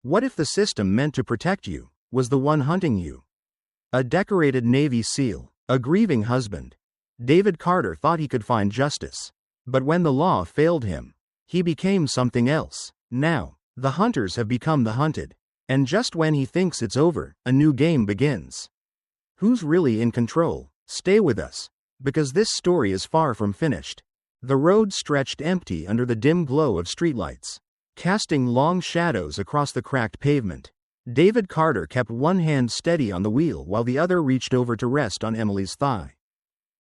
What if the system meant to protect you was the one hunting you? A decorated Navy SEAL, a grieving husband. David Carter thought he could find justice. But when the law failed him, he became something else. Now, the hunters have become the hunted. And just when he thinks it's over, a new game begins. Who's really in control? Stay with us, because this story is far from finished. The road stretched empty under the dim glow of streetlights, casting long shadows across the cracked pavement. David Carter kept one hand steady on the wheel while the other reached over to rest on Emily's thigh.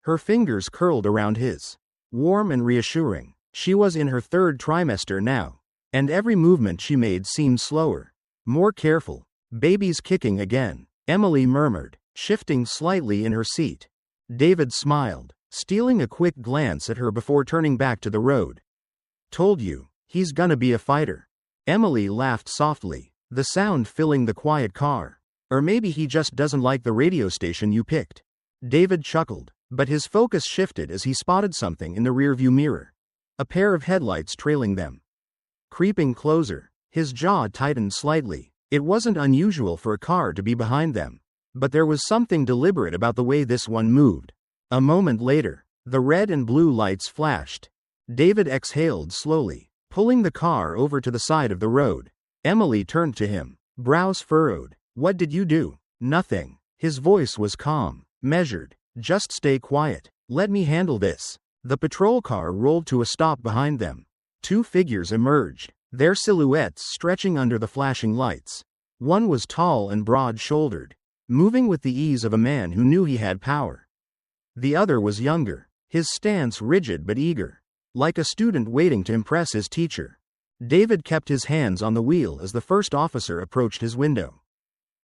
Her fingers curled around his. Warm and reassuring. She was in her third trimester now, and every movement she made seemed slower, more careful. Baby's kicking again, Emily murmured, shifting slightly in her seat. David smiled, stealing a quick glance at her before turning back to the road. Told you, he's gonna be a fighter. Emily laughed softly, the sound filling the quiet car. Or maybe he just doesn't like the radio station you picked. David chuckled, but his focus shifted as he spotted something in the rearview mirror. A pair of headlights trailing them. Creeping closer, his jaw tightened slightly. It wasn't unusual for a car to be behind them, but there was something deliberate about the way this one moved. A moment later, the red and blue lights flashed. David exhaled slowly, pulling the car over to the side of the road. Emily turned to him, brows furrowed. What did you do? Nothing. His voice was calm, measured. Just stay quiet. Let me handle this. The patrol car rolled to a stop behind them. Two figures emerged, their silhouettes stretching under the flashing lights. One was tall and broad-shouldered, moving with the ease of a man who knew he had power. The other was younger, his stance rigid but eager, like a student waiting to impress his teacher. David kept his hands on the wheel as the first officer approached his window.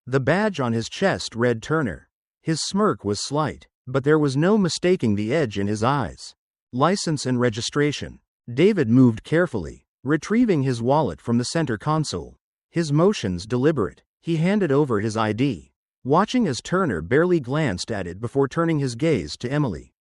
The badge on his chest read Turner. His smirk was slight, but there was no mistaking the edge in his eyes. License and registration. David moved carefully, retrieving his wallet from the center console. His motions deliberate. He handed over his ID, watching as Turner barely glanced at it before turning his gaze to Emily.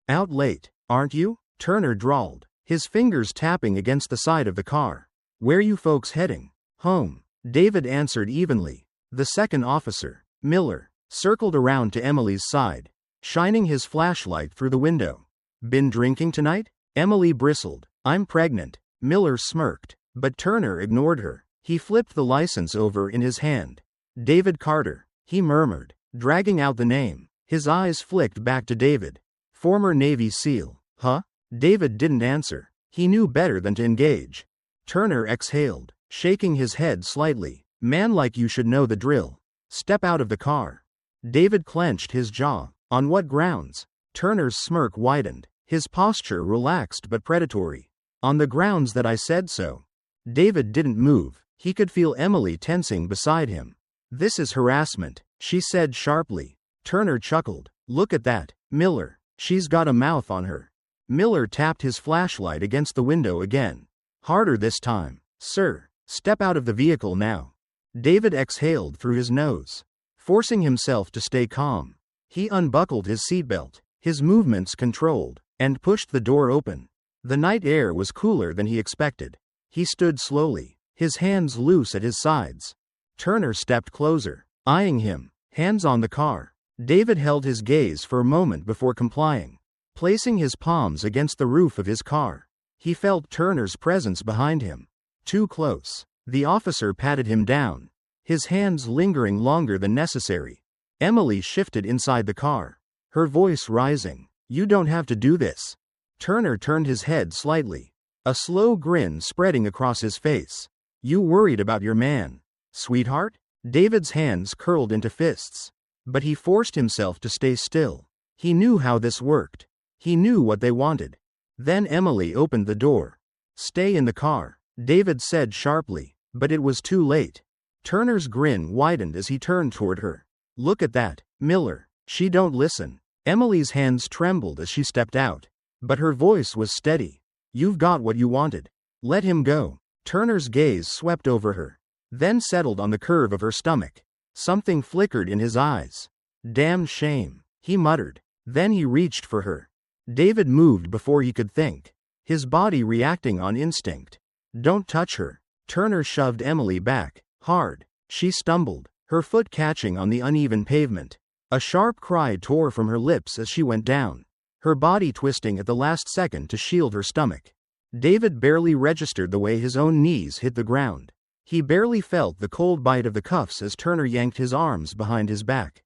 Out late, aren't you? Turner drawled, his fingers tapping against the side of the car. Where you folks heading? Home. David answered evenly. The second officer, Miller, circled around to Emily's side, shining his flashlight through the window. Been drinking tonight? Emily bristled. I'm pregnant. Miller smirked, but Turner ignored her. He flipped the license over in his hand. David Carter, he murmured, dragging out the name. His eyes flicked back to David. Former Navy SEAL. Huh? David didn't answer. He knew better than to engage. Turner exhaled, shaking his head slightly. Man like you should know the drill. Step out of the car. David clenched his jaw. On what grounds? Turner's smirk widened, his posture relaxed but predatory. On the grounds that I said so. David didn't move. He could feel Emily tensing beside him. This is harassment, she said sharply. Turner chuckled. Look at that, Miller. She's got a mouth on her. Miller tapped his flashlight against the window again. Harder this time. Sir, step out of the vehicle now. David exhaled through his nose, forcing himself to stay calm. He unbuckled his seatbelt, his movements controlled, and pushed the door open. The night air was cooler than he expected. He stood slowly, his hands loose at his sides. Turner stepped closer, eyeing him, hands on the car. David held his gaze for a moment before complying, placing his palms against the roof of his car. He felt Turner's presence behind him. Too close. The officer patted him down, his hands lingering longer than necessary. Emily shifted inside the car, her voice rising. You don't have to do this. Turner turned his head slightly, a slow grin spreading across his face. You worried about your man, sweetheart? David's hands curled into fists, but he forced himself to stay still. He knew how this worked. He knew what they wanted. Then Emily opened the door. Stay in the car, David said sharply, but it was too late. Turner's grin widened as he turned toward her. Look at that, Miller. She don't listen. Emily's hands trembled as she stepped out, but her voice was steady. You've got what you wanted. Let him go. Turner's gaze swept over her, then settled on the curve of her stomach. Something flickered in his eyes. Damn shame, he muttered. Then he reached for her. David moved before he could think, his body reacting on instinct. Don't touch her. Turner shoved Emily back, Hard. She stumbled, her foot catching on the uneven pavement. A sharp cry tore from her lips as she went down, her body twisting at the last second to shield her stomach. David barely registered the way his own knees hit the ground. He barely felt the cold bite of the cuffs as Turner yanked his arms behind his back.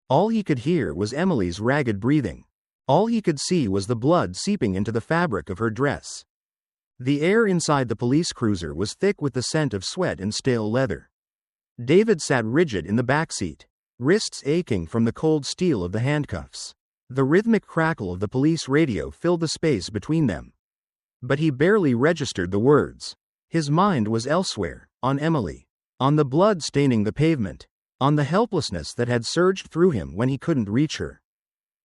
All he could hear was Emily's ragged breathing. All he could see was the blood seeping into the fabric of her dress. The air inside the police cruiser was thick with the scent of sweat and stale leather. David sat rigid in the back seat, wrists aching from the cold steel of the handcuffs. The rhythmic crackle of the police radio filled the space between them. But he barely registered the words. His mind was elsewhere, on Emily, on the blood staining the pavement, on the helplessness that had surged through him when he couldn't reach her.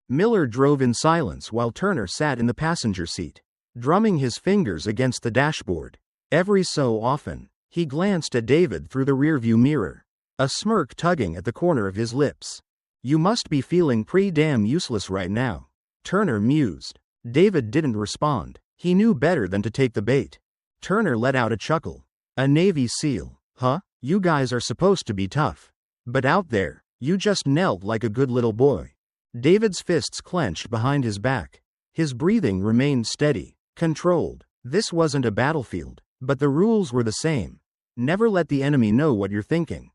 Miller drove in silence while Turner sat in the passenger seat, drumming his fingers against the dashboard. Every so often, he glanced at David through the rearview mirror, a smirk tugging at the corner of his lips. "You must be feeling pretty damn useless right now," Turner mused. David didn't respond. He knew better than to take the bait. Turner let out a chuckle. "A Navy SEAL, huh? You guys are supposed to be tough. But out there, you just knelt like a good little boy." David's fists clenched behind his back. His breathing remained steady, controlled. This wasn't a battlefield, but the rules were the same. Never let the enemy know what you're thinking.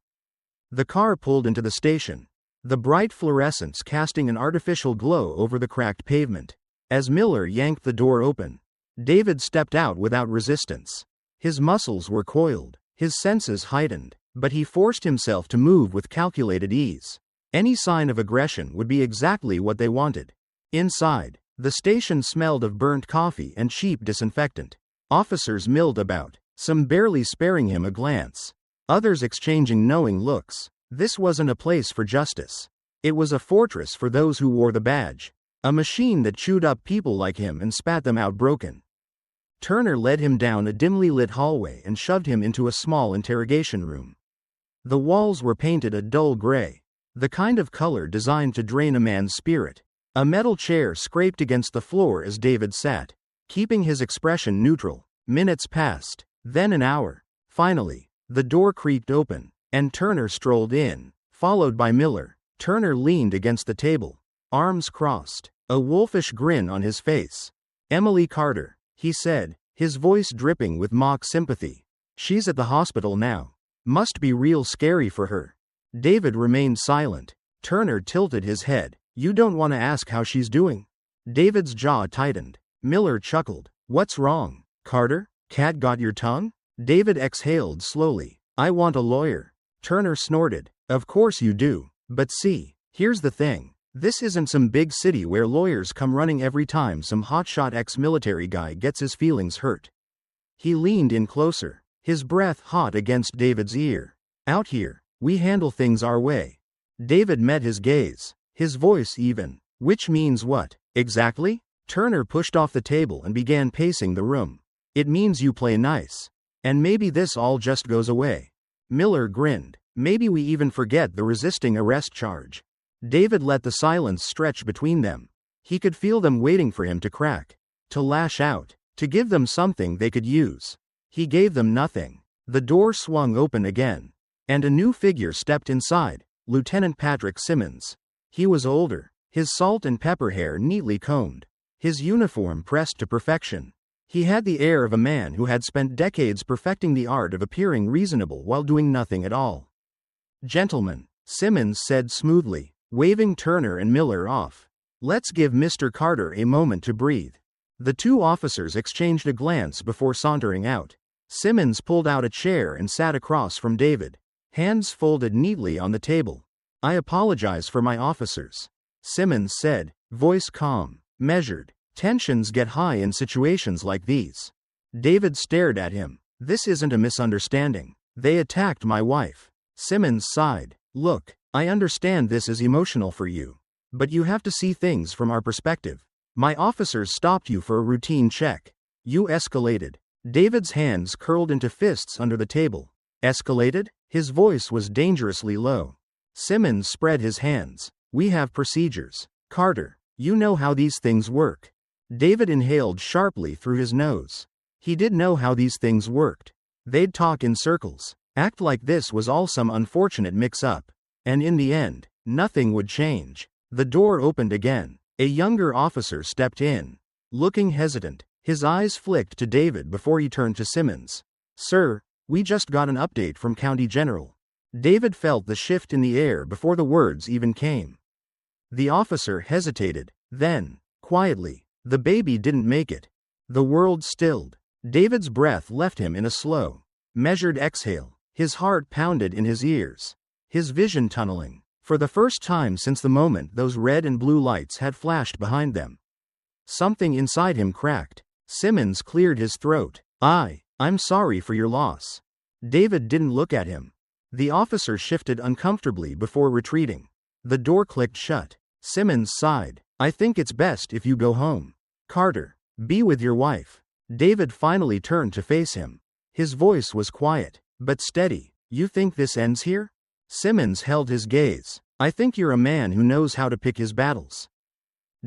The car pulled into the station, the bright fluorescence casting an artificial glow over the cracked pavement. As Miller yanked the door open, David stepped out without resistance. His muscles were coiled, his senses heightened, but he forced himself to move with calculated ease. Any sign of aggression would be exactly what they wanted. Inside, the station smelled of burnt coffee and cheap disinfectant. Officers milled about, some barely sparing him a glance, others exchanging knowing looks. This wasn't a place for justice. It was a fortress for those who wore the badge, a machine that chewed up people like him and spat them out broken. Turner led him down a dimly lit hallway and shoved him into a small interrogation room. The walls were painted a dull gray, the kind of color designed to drain a man's spirit. A metal chair scraped against the floor as David sat, keeping his expression neutral. Minutes passed, then an hour. Finally, the door creaked open, and Turner strolled in, followed by Miller. Turner leaned against the table, arms crossed, a wolfish grin on his face. "Emily Carter," he said, his voice dripping with mock sympathy. "She's at the hospital now. Must be real scary for her." David remained silent. Turner tilted his head. "You don't want to ask how she's doing?" David's jaw tightened. Miller chuckled. "What's wrong, Carter? Cat got your tongue?" David exhaled slowly. "I want a lawyer." Turner snorted. "Of course you do. But see, here's the thing. This isn't some big city where lawyers come running every time some hotshot ex-military guy gets his feelings hurt." He leaned in closer, his breath hot against David's ear. "Out here, we handle things our way." David met his gaze, his voice even. "Which means what, exactly?" Turner pushed off the table and began pacing the room. "It means you play nice. And maybe this all just goes away." Miller grinned. "Maybe we even forget the resisting arrest charge." David let the silence stretch between them. He could feel them waiting for him to crack, to lash out, to give them something they could use. He gave them nothing. The door swung open again, and a new figure stepped inside, Lieutenant Patrick Simmons. He was older, his salt and pepper hair neatly combed, his uniform pressed to perfection. He had the air of a man who had spent decades perfecting the art of appearing reasonable while doing nothing at all. "Gentlemen," Simmons said smoothly, waving Turner and Miller off. "Let's give Mr. Carter a moment to breathe." The two officers exchanged a glance before sauntering out. Simmons pulled out a chair and sat across from David, hands folded neatly on the table. "I apologize for my officers," Simmons said, voice calm, measured. "Tensions get high in situations like these." David stared at him. "This isn't a misunderstanding. They attacked my wife." Simmons sighed. "Look, I understand this is emotional for you. But you have to see things from our perspective. My officers stopped you for a routine check. You escalated." David's hands curled into fists under the table. "Escalated?" His voice was dangerously low. Simmons spread his hands. "We have procedures. Carter, you know how these things work." David inhaled sharply through his nose. He did know how these things worked. They'd talk in circles, Act like this was all some unfortunate mix-up. And in the end, nothing would change. The door opened again. A younger officer stepped in. Looking hesitant, his eyes flicked to David before he turned to Simmons. "Sir, we just got an update from County General." David felt the shift in the air before the words even came. The officer hesitated, then, quietly, "The baby didn't make it." The world stilled. David's breath left him in a slow, measured exhale. His heart pounded in his ears. His vision tunneling. For the first time since the moment those red and blue lights had flashed behind them. Something inside him cracked. Simmons cleared his throat. I'm sorry for your loss." David didn't look at him. The officer shifted uncomfortably before retreating. The door clicked shut. Simmons sighed. "I think it's best if you go home. Carter, be with your wife." David finally turned to face him. His voice was quiet, but steady. "You think this ends here?" Simmons held his gaze. "I think you're a man who knows how to pick his battles."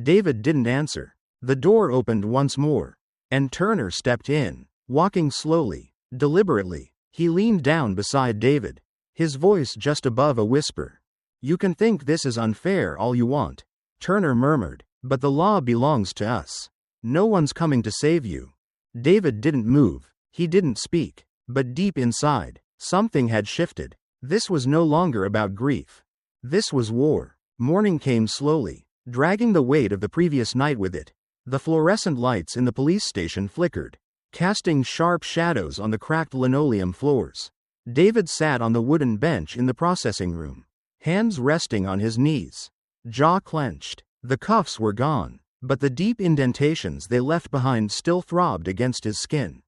David didn't answer. The door opened once more, and Turner stepped in, walking slowly, deliberately. He leaned down beside David, his voice just above a whisper. "You can think this is unfair all you want," Turner murmured, "but the law belongs to us. No one's coming to save you." David didn't move. He didn't speak. But deep inside, something had shifted. This was no longer about grief. This was war. Morning came slowly, dragging the weight of the previous night with it. The fluorescent lights in the police station flickered, casting sharp shadows on the cracked linoleum floors. David sat on the wooden bench in the processing room, hands resting on his knees, jaw clenched. The cuffs were gone, but the deep indentations they left behind still throbbed against his skin.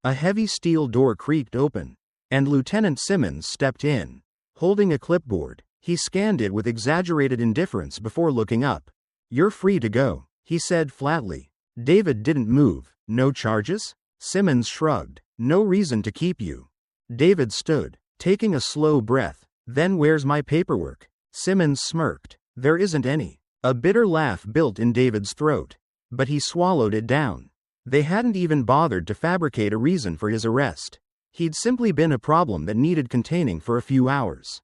A heavy steel door creaked open, and Lieutenant Simmons stepped in. Holding a clipboard, he scanned it with exaggerated indifference before looking up. "You're free to go," he said flatly. David didn't move. "No charges?" Simmons shrugged. "No reason to keep you." David stood, taking a slow breath. "Then where's my paperwork?" Simmons smirked. "There isn't any." A bitter laugh built in David's throat, but he swallowed it down. They hadn't even bothered to fabricate a reason for his arrest. He'd simply been a problem that needed containing for a few hours.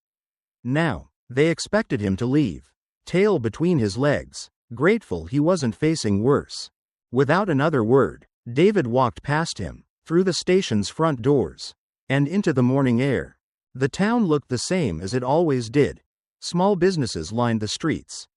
Now, they expected him to leave, tail between his legs, grateful he wasn't facing worse. Without another word, David walked past him, through the station's front doors, and into the morning air. The town looked the same as it always did. Small businesses lined the streets.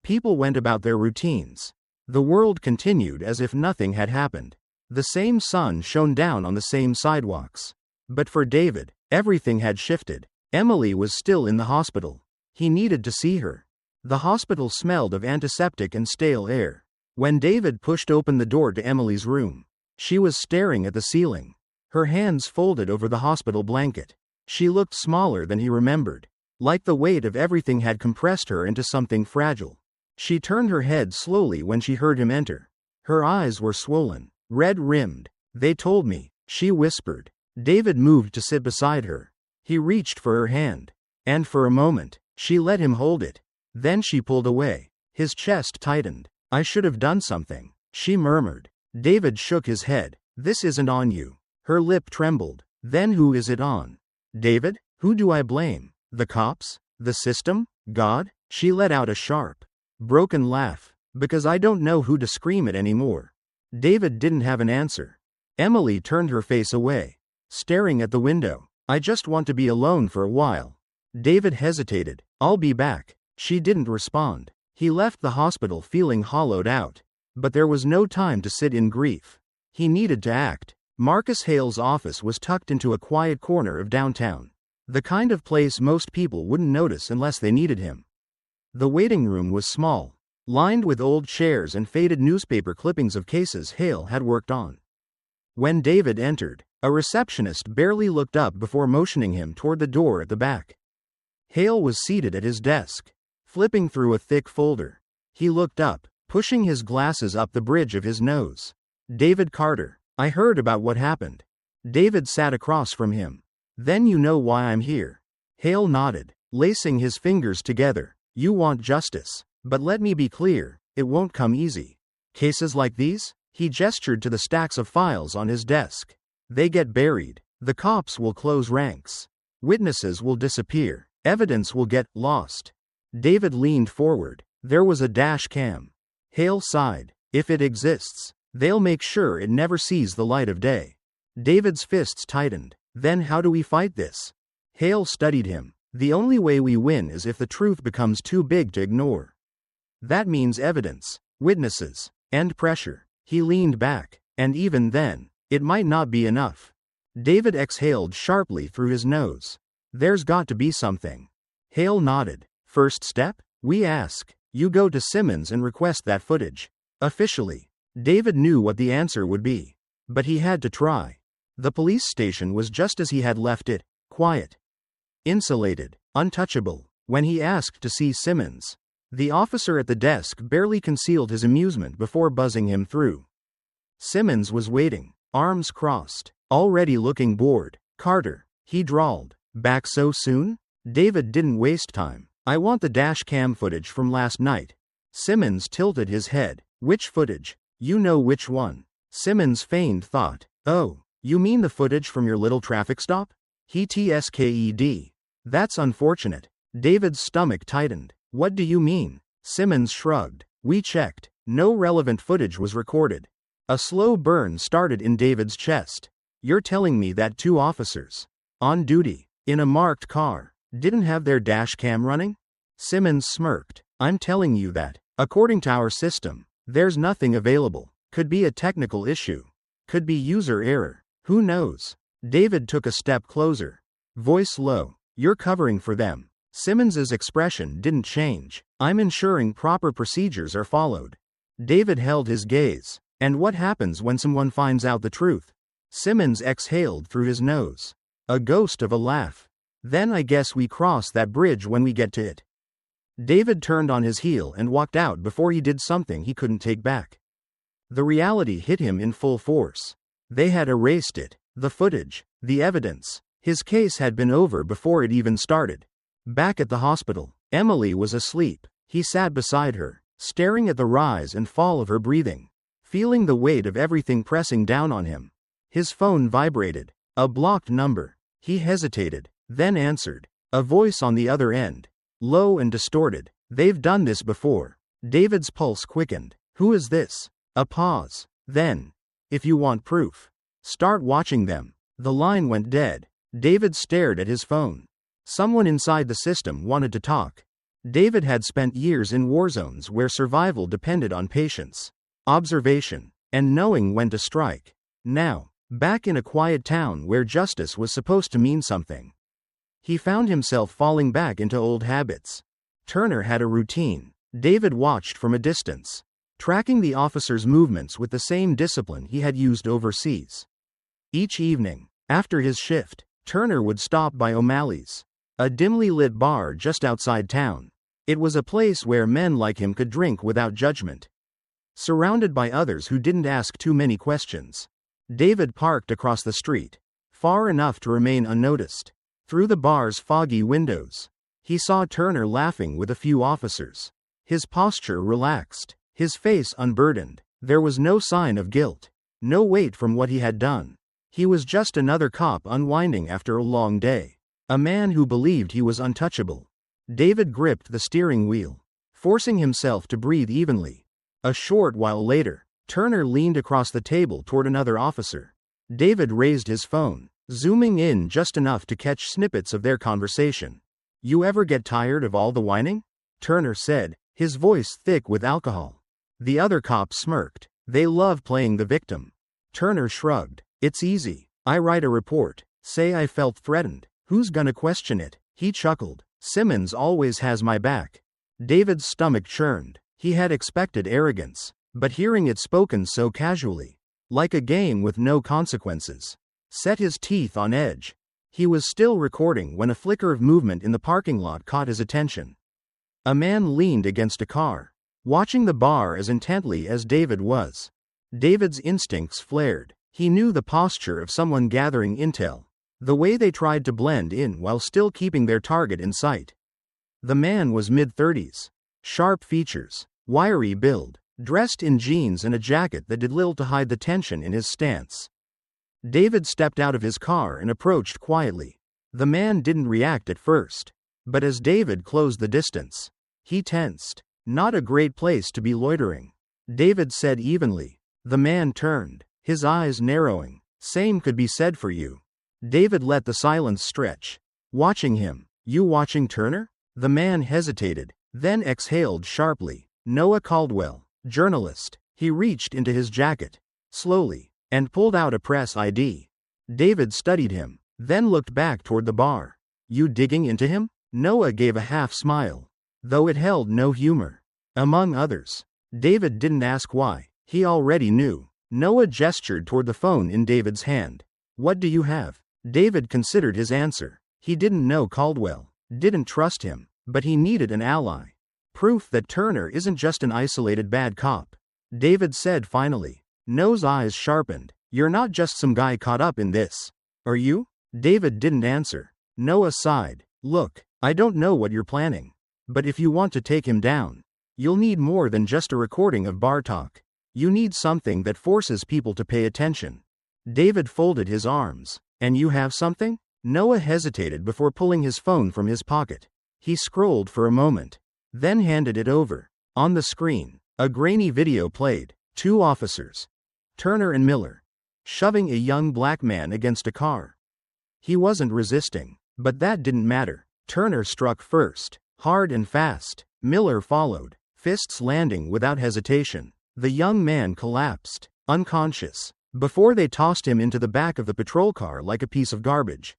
People went about their routines. The world continued as if nothing had happened. The same sun shone down on the same sidewalks. But for David, everything had shifted. Emily was still in the hospital. He needed to see her. The hospital smelled of antiseptic and stale air. When David pushed open the door to Emily's room, she was staring at the ceiling, her hands folded over the hospital blanket. She looked smaller than he remembered, like the weight of everything had compressed her into something fragile. She turned her head slowly when she heard him enter. Her eyes were swollen, red-rimmed. "They told me," she whispered. David moved to sit beside her. He reached for her hand, and for a moment, she let him hold it. Then she pulled away. His chest tightened. "I should have done something," she murmured. David shook his head. "This isn't on you." Her lip trembled. "Then who is it on?" "David, who do I blame? The cops? The system? God?" She let out a sharp, broken laugh. "Because I don't know who to scream at anymore." David didn't have an answer. Emily turned her face away, staring at the window. "I just want to be alone for a while." David hesitated. "I'll be back." She didn't respond. He left the hospital feeling hollowed out. But there was no time to sit in grief. He needed to act. Marcus Hale's office was tucked into a quiet corner of downtown. The kind of place most people wouldn't notice unless they needed him. The waiting room was small, lined with old chairs and faded newspaper clippings of cases Hale had worked on. When David entered, a receptionist barely looked up before motioning him toward the door at the back. Hale was seated at his desk, flipping through a thick folder. He looked up, pushing his glasses up the bridge of his nose. "David Carter, I heard about what happened." David sat across from him. "Then you know why I'm here." Hale nodded, lacing his fingers together. "You want justice. But let me be clear, it won't come easy. Cases like these?" He gestured to the stacks of files on his desk. "They get buried. The cops will close ranks. Witnesses will disappear. Evidence will get lost. David leaned forward. There was a dash cam. Hale sighed. If it exists, they'll make sure it never sees the light of day. David's fists tightened. Then how do we fight this? Hale studied him. The only way we win is if the truth becomes too big to ignore. That means evidence, witnesses, and pressure. He leaned back. And even then, it might not be enough. David exhaled sharply through his nose. There's got to be something. Hale nodded. First step? We ask. You go to Simmons and request that footage. Officially. David knew what the answer would be. But he had to try. The police station was just as he had left it, quiet. Insulated, untouchable. When he asked to see Simmons, the officer at the desk barely concealed his amusement before buzzing him through. Simmons was waiting, arms crossed, already looking bored. Carter, he drawled. Back so soon? David didn't waste time. I want the dash cam footage from last night. Simmons tilted his head. Which footage? You know which one. Simmons feigned thought. Oh, you mean the footage from your little traffic stop? He tsked. That's unfortunate. David's stomach tightened. What do you mean? Simmons shrugged. We checked. No relevant footage was recorded. A slow burn started in David's chest. You're telling me that 2 officers, on duty, in a marked car, didn't have their dash cam running? Simmons smirked. I'm telling you that, according to our system, there's nothing available. Could be a technical issue. Could be user error. Who knows? David took a step closer. Voice low. You're covering for them. Simmons's expression didn't change. I'm ensuring proper procedures are followed. David held his gaze. And what happens when someone finds out the truth? Simmons exhaled through his nose. A ghost of a laugh. Then I guess we cross that bridge when we get to it. David turned on his heel and walked out before he did something he couldn't take back. The reality hit him in full force. They had erased it. The footage, the evidence. His case had been over before it even started. Back at the hospital, Emily was asleep. He sat beside her, staring at the rise and fall of her breathing, feeling the weight of everything pressing down on him. His phone vibrated. A blocked number. He hesitated, then answered. A voice on the other end. Low and distorted. They've done this before. David's pulse quickened. Who is this? A pause. Then, if you want proof, start watching them. The line went dead. David stared at his phone. Someone inside the system wanted to talk. David had spent years in war zones where survival depended on patience, observation, and knowing when to strike. Now, back in a quiet town where justice was supposed to mean something, he found himself falling back into old habits. Turner had a routine. David watched from a distance, tracking the officer's movements with the same discipline he had used overseas. Each evening, after his shift, Turner would stop by O'Malley's, a dimly lit bar just outside town. It was a place where men like him could drink without judgment, surrounded by others who didn't ask too many questions. David parked across the street, far enough to remain unnoticed. Through the bar's foggy windows, he saw Turner laughing with a few officers. His posture relaxed, his face unburdened. There was no sign of guilt, no weight from what he had done. He was just another cop unwinding after a long day. A man who believed he was untouchable. David gripped the steering wheel, forcing himself to breathe evenly. A short while later, Turner leaned across the table toward another officer. David raised his phone, zooming in just enough to catch snippets of their conversation. You ever get tired of all the whining? Turner said, his voice thick with alcohol. The other cop smirked. They love playing the victim. Turner shrugged. It's easy. I write a report, say I felt threatened. Who's gonna question it? He chuckled. Simmons always has my back. David's stomach churned. He had expected arrogance, but hearing it spoken so casually, like a game with no consequences, set his teeth on edge. He was still recording when a flicker of movement in the parking lot caught his attention. A man leaned against a car, watching the bar as intently as David was. David's instincts flared. He knew the posture of someone gathering intel, the way they tried to blend in while still keeping their target in sight. The man was mid-30s, sharp features, wiry build, dressed in jeans and a jacket that did little to hide the tension in his stance. David stepped out of his car and approached quietly. The man didn't react at first, but as David closed the distance, he tensed. Not a great place to be loitering, David said evenly. The man turned, his eyes narrowing. Same could be said for you. David let the silence stretch, watching him. You watching Turner? The man hesitated, then exhaled sharply. Noah Caldwell, journalist. He reached into his jacket, slowly, and pulled out a press ID. David studied him, then looked back toward the bar. You digging into him? Noah gave a half smile, though it held no humor. Among others. David didn't ask why. He already knew. Noah gestured toward the phone in David's hand. What do you have? David considered his answer. He didn't know Caldwell, didn't trust him, but he needed an ally. Proof that Turner isn't just an isolated bad cop. David said finally. Noah's eyes sharpened. You're not just some guy caught up in this, are you? David didn't answer. Noah sighed. Look, I don't know what you're planning, but if you want to take him down, you'll need more than just a recording of bar talk. You need something that forces people to pay attention. David folded his arms. And you have something? Noah hesitated before pulling his phone from his pocket. He scrolled for a moment, then handed it over. On the screen, a grainy video played. 2 officers, Turner and Miller, shoving a young black man against a car. He wasn't resisting, but that didn't matter. Turner struck first, hard and fast. Miller followed, fists landing without hesitation. The young man collapsed, unconscious, before they tossed him into the back of the patrol car like a piece of garbage.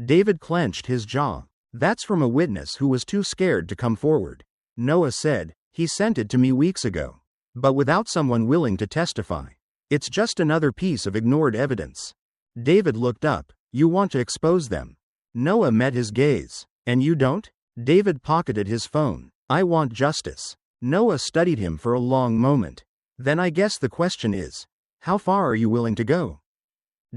David clenched his jaw. That's from a witness who was too scared to come forward. Noah said, he sent it to me weeks ago. But without someone willing to testify. It's just another piece of ignored evidence. David looked up. You want to expose them? Noah met his gaze. And you don't? David pocketed his phone. I want justice. Noah studied him for a long moment. Then I guess the question is, how far are you willing to go?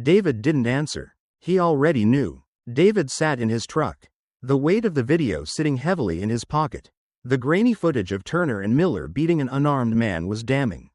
David didn't answer. He already knew. David sat in his truck, the weight of the video sitting heavily in his pocket. The grainy footage of Turner and Miller beating an unarmed man was damning.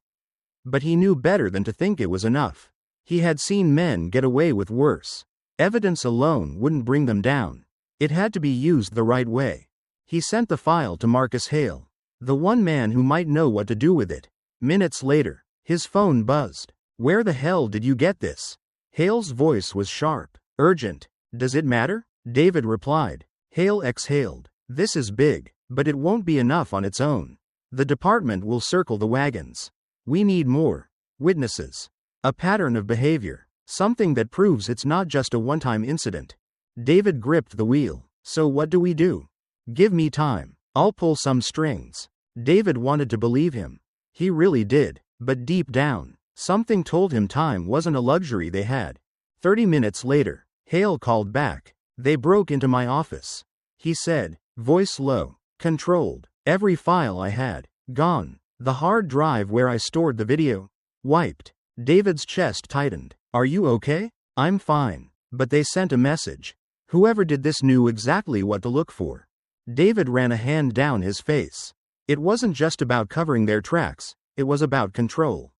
But he knew better than to think it was enough. He had seen men get away with worse. Evidence alone wouldn't bring them down. It had to be used the right way. He sent the file to Marcus Hale, the one man who might know what to do with it. Minutes later, his phone buzzed. Where the hell did you get this? Hale's voice was sharp, urgent. Does it matter? David replied. Hale exhaled. This is big, but it won't be enough on its own. The department will circle the wagons. We need more witnesses. A pattern of behavior. Something that proves it's not just a one-time incident. David gripped the wheel. So what do we do? Give me time. I'll pull some strings. David wanted to believe him. He really did, but deep down, something told him time wasn't a luxury they had. 30 minutes later, Hale called back. They broke into my office. He said, voice low, controlled. Every file I had, gone. The hard drive where I stored the video, wiped. David's chest tightened. Are you okay? I'm fine. But they sent a message. Whoever did this knew exactly what to look for. David ran a hand down his face. It wasn't just about covering their tracks, it was about control.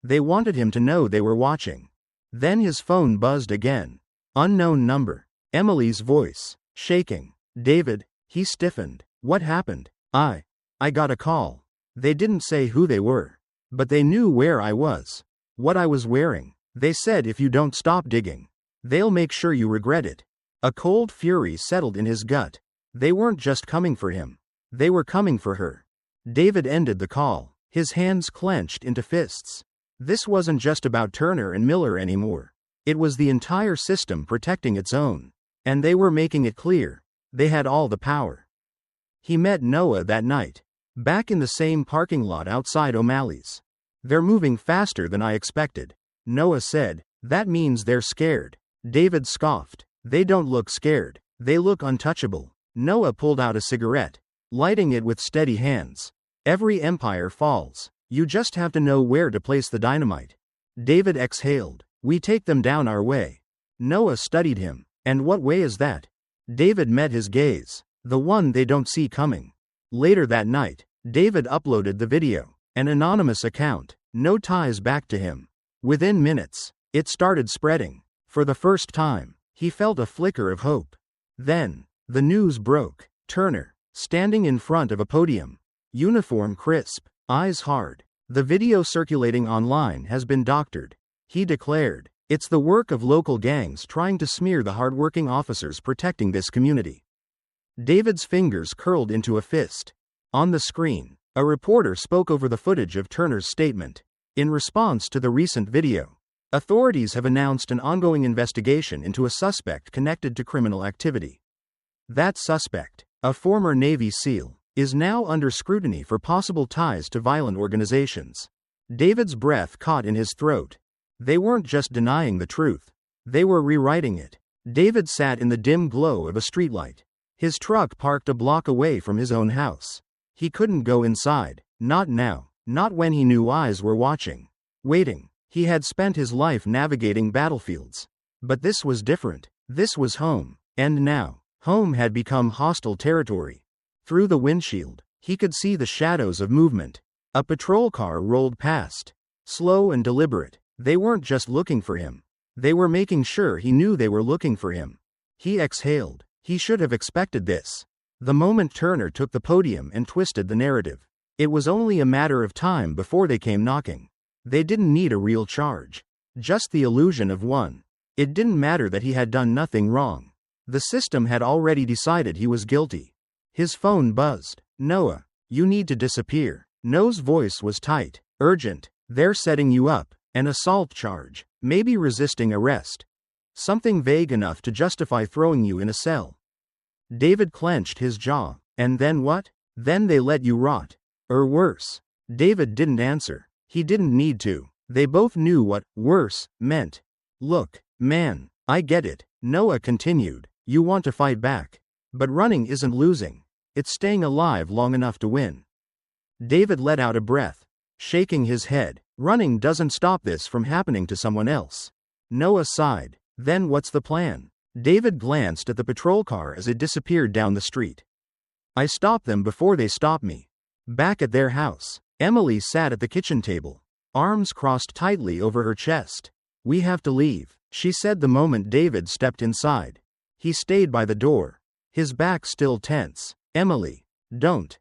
They wanted him to know they were watching. Then his phone buzzed again. Unknown number. Emily's voice, shaking. David, he stiffened. What happened? I got a call. They didn't say who they were, but they knew where I was, what I was wearing. They said if you don't stop digging, they'll make sure you regret it. A cold fury settled in his gut. They weren't just coming for him. They were coming for her. David ended the call, his hands clenched into fists. This wasn't just about Turner and Miller anymore. It was the entire system protecting its own. And they were making it clear. They had all the power. He met Noah that night, back in the same parking lot outside O'Malley's. They're moving faster than I expected. Noah said, that means they're scared. David scoffed. They don't look scared. They look untouchable. Noah pulled out a cigarette, lighting it with steady hands. Every empire falls. You just have to know where to place the dynamite. David exhaled. We take them down our way. Noah studied him. And what way is that? David met his gaze. The one they don't see coming. Later that night, David uploaded the video. An anonymous account. No ties back to him. Within minutes, It started spreading. For the first time, he felt a flicker of hope. Then, the news broke. Turner, standing in front of a podium. Uniform crisp, eyes hard. The video circulating online has been doctored. He declared, "It's the work of local gangs trying to smear the hardworking officers protecting this community." David's fingers curled into a fist. On the screen, a reporter spoke over the footage of Turner's statement. In response to the recent video, authorities have announced an ongoing investigation into a suspect connected to criminal activity. That suspect, a former Navy SEAL, is now under scrutiny for possible ties to violent organizations. David's breath caught in his throat. They weren't just denying the truth. They were rewriting it. David sat in the dim glow of a streetlight. His truck parked a block away from his own house. He couldn't go inside. Not now. Not when he knew eyes were watching. Waiting. He had spent his life navigating battlefields. But this was different. This was home. And now, home had become hostile territory. Through the windshield, he could see the shadows of movement. A patrol car rolled past. Slow and deliberate. They weren't just looking for him. They were making sure he knew they were looking for him. He exhaled. He should have expected this. The moment Turner took the podium and twisted the narrative, it was only a matter of time before they came knocking. They didn't need a real charge. Just the illusion of one. It didn't matter that he had done nothing wrong. The system had already decided he was guilty. His phone buzzed. "Noah, you need to disappear." Noah's voice was tight, urgent. "They're setting you up. An assault charge. Maybe resisting arrest. Something vague enough to justify throwing you in a cell." David clenched his jaw. "And then what?" "Then they let you rot. Or worse." David didn't answer. He didn't need to. They both knew what worse meant. "Look, man, I get it," Noah continued. "You want to fight back. But running isn't losing. It's staying alive long enough to win." David let out a breath, shaking his head. "Running doesn't stop this from happening to someone else." Noah sighed. "Then what's the plan?" David glanced at the patrol car as it disappeared down the street. "I stopped them before they stopped me." Back at their house, Emily sat at the kitchen table, arms crossed tightly over her chest. "We have to leave," she said the moment David stepped inside. He stayed by the door, his back still tense. "Emily, don't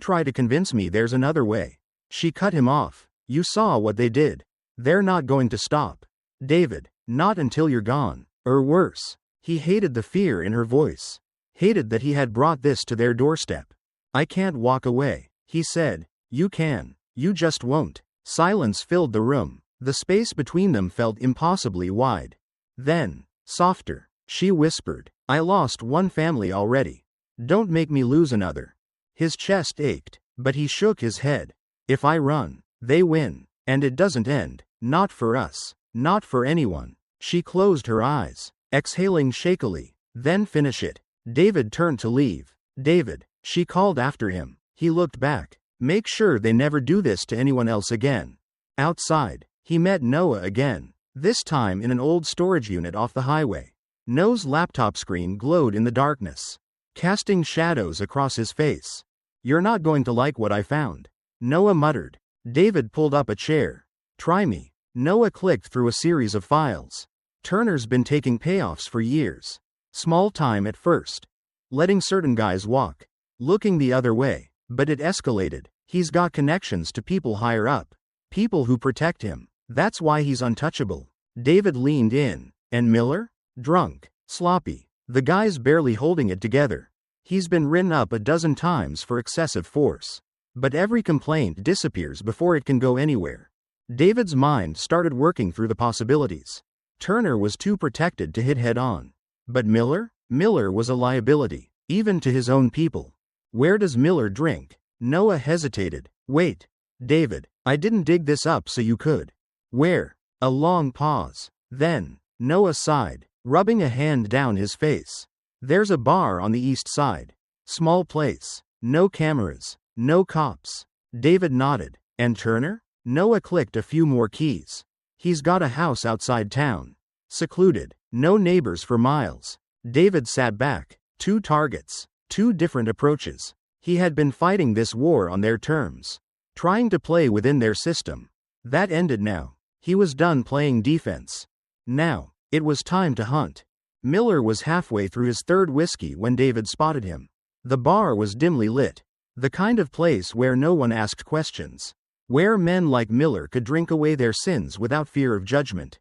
try to convince me there's another way." She cut him off. "You saw what they did. They're not going to stop." "David, not until you're gone. Or worse." He hated the fear in her voice. Hated that he had brought this to their doorstep. "I can't walk away," he said. "You can. You just won't." Silence filled the room. The space between them felt impossibly wide. Then, softer, she whispered, "I lost one family already. Don't make me lose another." His chest ached, but he shook his head. "If I run, they win. And it doesn't end. Not for us. Not for anyone." She closed her eyes, exhaling shakily. "Then finish it." David turned to leave. "David," she called after him. He looked back. "Make sure they never do this to anyone else again." Outside, he met Noah again, this time in an old storage unit off the highway. Noah's laptop screen glowed in the darkness, casting shadows across his face. "You're not going to like what I found," Noah muttered. David pulled up a chair. "Try me." Noah clicked through a series of files. Turner's been taking payoffs for years. Small time at first, letting certain guys walk, looking the other way, but it escalated. He's got connections to people higher up, people who protect him. That's why he's untouchable. David leaned in. And Miller? Drunk, sloppy. The guy's barely holding it together. He's been written up a dozen times for excessive force. But every complaint disappears before it can go anywhere. David's mind started working through the possibilities. Turner was too protected to hit head on. But Miller? Miller was a liability, even to his own people. Where does Miller drink? Noah hesitated. "Wait, David, I didn't dig this up so you could." "Where?" A long pause. Then, Noah sighed, rubbing a hand down his face. "There's a bar on the east side. Small place. No cameras. No cops." David nodded. "And Turner?" Noah clicked a few more keys. "He's got a house outside town. Secluded. No neighbors for miles." David sat back. Two targets. Two different approaches. He had been fighting this war on their terms, trying to play within their system. That ended now. He was done playing defense. Now, it was time to hunt. Miller was halfway through his third whiskey when David spotted him. The bar was dimly lit. The kind of place where no one asked questions. Where men like Miller could drink away their sins without fear of judgment.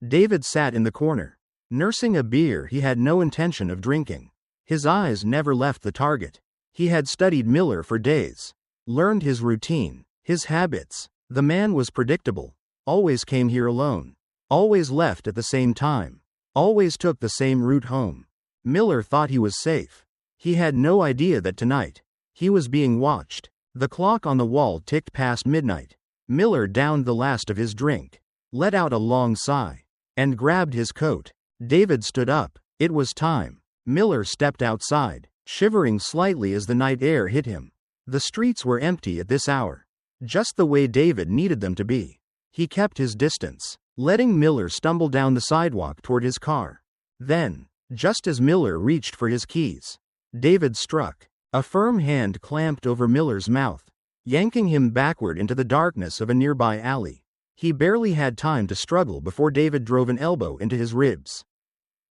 David sat in the corner, nursing a beer he had no intention of drinking. His eyes never left the target. He had studied Miller for days, learned his routine, his habits. The man was predictable, always came here alone, always left at the same time, always took the same route home. Miller thought he was safe. He had no idea that tonight, he was being watched. The clock on the wall ticked past midnight. Miller downed the last of his drink, let out a long sigh, and grabbed his coat. David stood up. It was time. Miller stepped outside, shivering slightly as the night air hit him. The streets were empty at this hour, just the way David needed them to be. He kept his distance, letting Miller stumble down the sidewalk toward his car. Then, just as Miller reached for his keys, David struck. A firm hand clamped over Miller's mouth, yanking him backward into the darkness of a nearby alley. He barely had time to struggle before David drove an elbow into his ribs,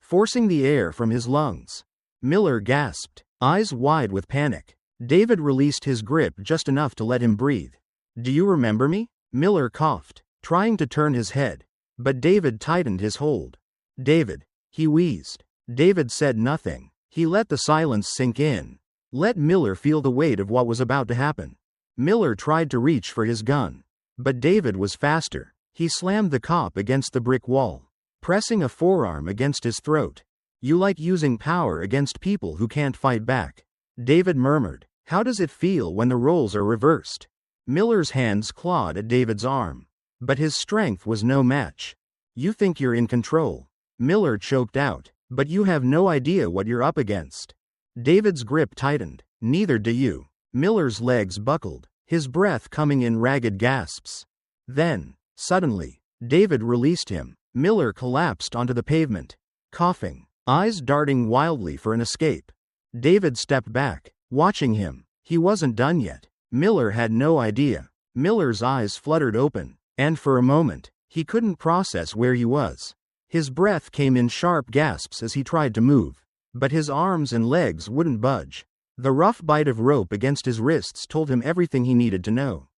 forcing the air from his lungs. Miller gasped, eyes wide with panic. David released his grip just enough to let him breathe. "Do you remember me?" Miller coughed, trying to turn his head, but David tightened his hold. "David," he wheezed. David said nothing. He let the silence sink in. Let Miller feel the weight of what was about to happen. Miller tried to reach for his gun, but David was faster. He slammed the cop against the brick wall, pressing a forearm against his throat. "You like using power against people who can't fight back," David murmured. "How does it feel when the roles are reversed?" Miller's hands clawed at David's arm, but his strength was no match. "You think you're in control," Miller choked out, "but you have no idea what you're up against." David's grip tightened. "Neither do you." Miller's legs buckled, his breath coming in ragged gasps. Then, suddenly, David released him. Miller collapsed onto the pavement, coughing, eyes darting wildly for an escape. David stepped back, watching him. He wasn't done yet. Miller had no idea. Miller's eyes fluttered open, and for a moment, he couldn't process where he was. His breath came in sharp gasps as he tried to move, but his arms and legs wouldn't budge. The rough bite of rope against his wrists told him everything he needed to know.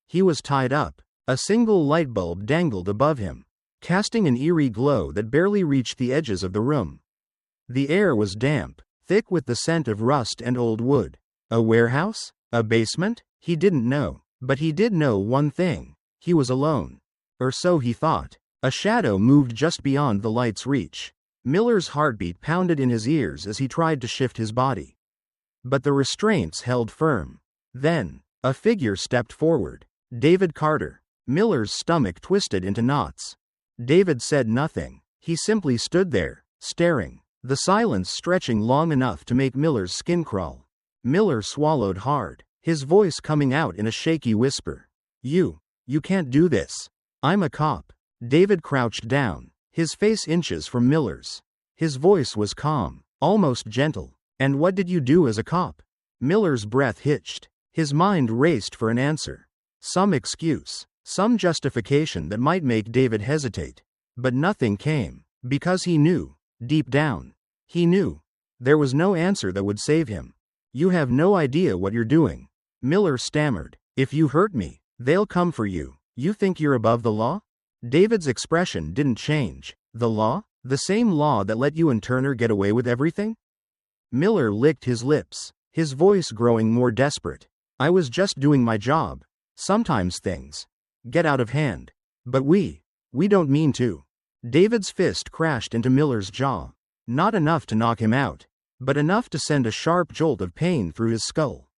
He was tied up. A single light bulb dangled above him, casting an eerie glow that barely reached the edges of the room. The air was damp, thick with the scent of rust and old wood. A warehouse? A basement? He didn't know. But he did know one thing. He was alone. Or so he thought. A shadow moved just beyond the light's reach. Miller's heartbeat pounded in his ears as he tried to shift his body. But the restraints held firm. Then, a figure stepped forward. David Carter. Miller's stomach twisted into knots. David said nothing. He simply stood there, staring, the silence stretching long enough to make Miller's skin crawl. Miller swallowed hard, his voice coming out in a shaky whisper. You can't do this. I'm a cop." David crouched down, his face inches from Miller's. His voice was calm, almost gentle. "And what did you do as a cop?" Miller's breath hitched. His mind raced for an answer. Some excuse, some justification that might make David hesitate. But nothing came, because he knew, deep down, he knew. There was no answer that would save him. "You have no idea what you're doing," Miller stammered. "If you hurt me, they'll come for you. You think you're above the law?" David's expression didn't change. "The law? The same law that let you and Turner get away with everything?" Miller licked his lips, his voice growing more desperate. "I was just doing my job. Sometimes things get out of hand. But we don't mean to." David's fist crashed into Miller's jaw. Not enough to knock him out, but enough to send a sharp jolt of pain through his skull.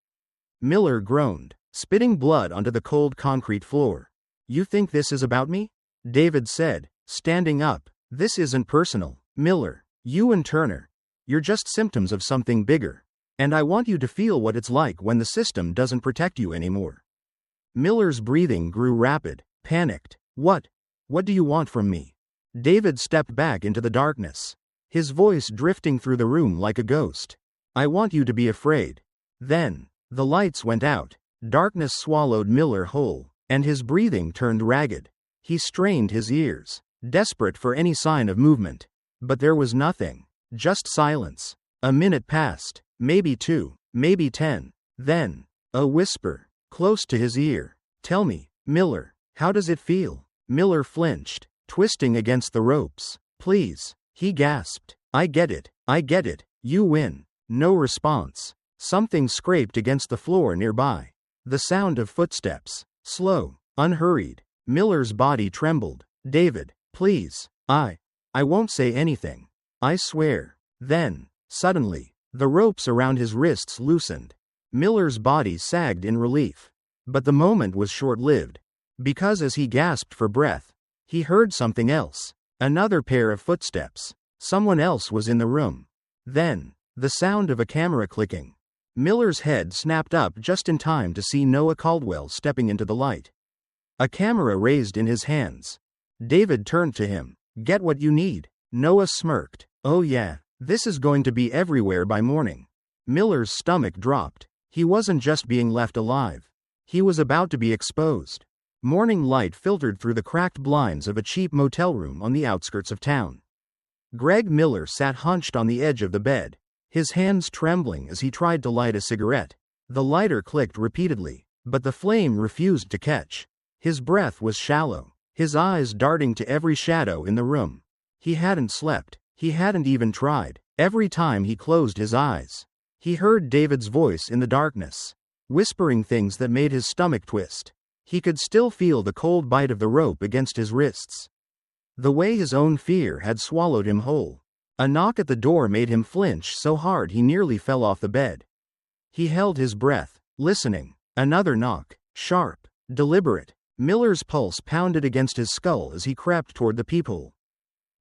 Miller groaned, spitting blood onto the cold concrete floor. "You think this is about me?" David said, standing up. "This isn't personal, Miller. You and Turner. You're just symptoms of something bigger. And I want you to feel what it's like when the system doesn't protect you anymore." Miller's breathing grew rapid, panicked. What do you want from me?" David stepped back into the darkness, his voice drifting through the room like a ghost. "I want you to be afraid." Then, the lights went out, darkness swallowed Miller whole, and his breathing turned ragged. He strained his ears. desperate for any sign of movement. But there was nothing. Just silence. A minute passed, maybe 2, maybe 10. Then, a whisper, close to his ear. "Tell me, Miller, how does it feel?" Miller flinched, twisting against the ropes. "Please," he gasped. I get it, you win." No response. Something scraped against the floor nearby. The sound of footsteps. Slow, unhurried. Miller's body trembled. "David, please. I won't say anything. I swear." Then, suddenly, the ropes around his wrists loosened. Miller's body sagged in relief. But the moment was short-lived. Because as he gasped for breath, he heard something else. Another pair of footsteps. Someone else was in the room. Then, the sound of a camera clicking. Miller's head snapped up just in time to see Noah Caldwell stepping into the light. A camera raised in his hands. David turned to him. "Get what you need." Noah smirked. "Oh yeah, this is going to be everywhere by morning." Miller's stomach dropped. He wasn't just being left alive. He was about to be exposed. Morning light filtered through the cracked blinds of a cheap motel room on the outskirts of town. Greg Miller sat hunched on the edge of the bed, his hands trembling as he tried to light a cigarette. The lighter clicked repeatedly, but the flame refused to catch. His breath was shallow, his eyes darting to every shadow in the room. He hadn't slept. He hadn't even tried. Every time he closed his eyes, he heard David's voice in the darkness, whispering things that made his stomach twist. He could still feel the cold bite of the rope against his wrists. The way his own fear had swallowed him whole. A knock at the door made him flinch so hard he nearly fell off the bed. He held his breath, listening. Another knock. Sharp, deliberate. Miller's pulse pounded against his skull as he crept toward the peephole.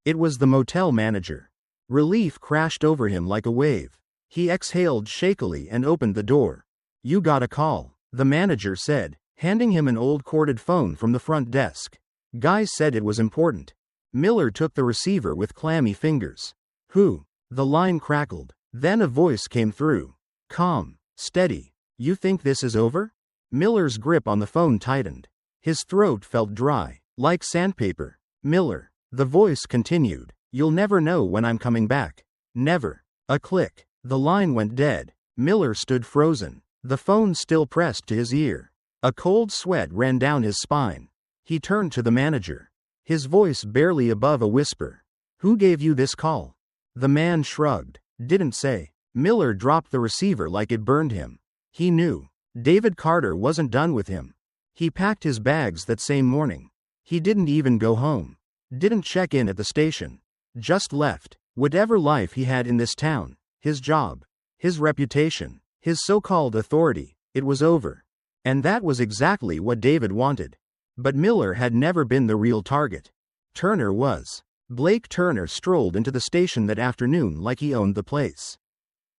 It was the motel manager. Relief crashed over him like a wave. He exhaled shakily and opened the door. "You got a call," the manager said, handing him an old corded phone from the front desk. "Guy said it was important." Miller took the receiver with clammy fingers. "Who?" The line crackled. Then a voice came through. Calm, steady. "You think this is over?" Miller's grip on the phone tightened. His throat felt dry, like sandpaper. "Miller," the voice continued, "you'll never know when I'm coming back. Never." A click. The line went dead. Miller stood frozen, the phone still pressed to his ear. A cold sweat ran down his spine. He turned to the manager, his voice barely above a whisper. "Who gave you this call?" The man shrugged. "Didn't say." Miller dropped the receiver like it burned him. He knew. David Carter wasn't done with him. He packed his bags that same morning. He didn't even go home. Didn't check in at the station. Just left. Whatever life he had in this town, his job, his reputation, his so-called authority, it was over. And that was exactly what David wanted. But Miller had never been the real target. Turner was. Blake Turner strolled into the station that afternoon like he owned the place.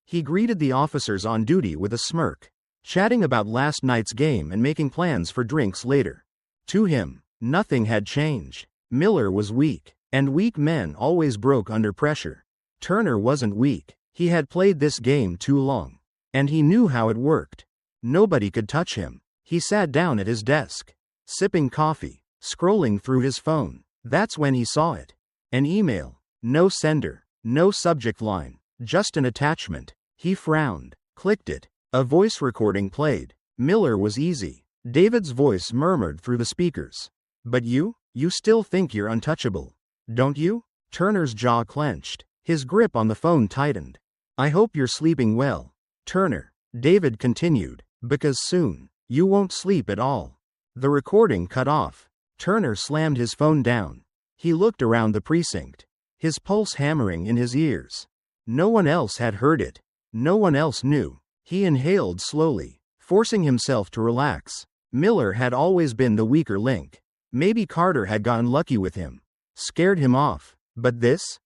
He greeted the officers on duty with a smirk, chatting about last night's game and making plans for drinks later. To him, nothing had changed. Miller was weak, and weak men always broke under pressure. Turner wasn't weak. He had played this game too long, and he knew how it worked. Nobody could touch him. He sat down at his desk, sipping coffee, scrolling through his phone. That's when he saw it. An email. No sender, no subject line, just an attachment. He frowned, clicked it. A voice recording played. Miller was easy. David's voice murmured through the speakers. "But you still think you're untouchable, don't you?" Turner's jaw clenched. His grip on the phone tightened. "I hope you're sleeping well, Turner," David continued, "because soon, you won't sleep at all." The recording cut off. Turner slammed his phone down. He looked around the precinct, his pulse hammering in his ears. No one else had heard it. No one else knew. He inhaled slowly, forcing himself to relax. Miller had always been the weaker link. Maybe Carter had gotten lucky with him, scared him off. But this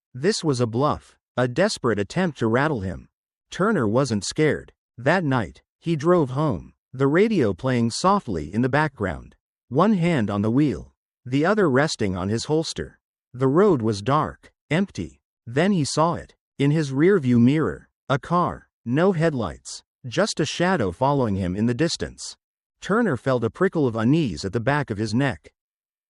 was a bluff, a desperate attempt to rattle him. Turner wasn't scared. That night, he drove home, the radio playing softly in the background, one hand on the wheel, the other resting on his holster. The road was dark, empty. Then he saw it. In his rearview mirror, a car, no headlights, just a shadow following him in the distance. Turner felt a prickle of unease at the back of his neck.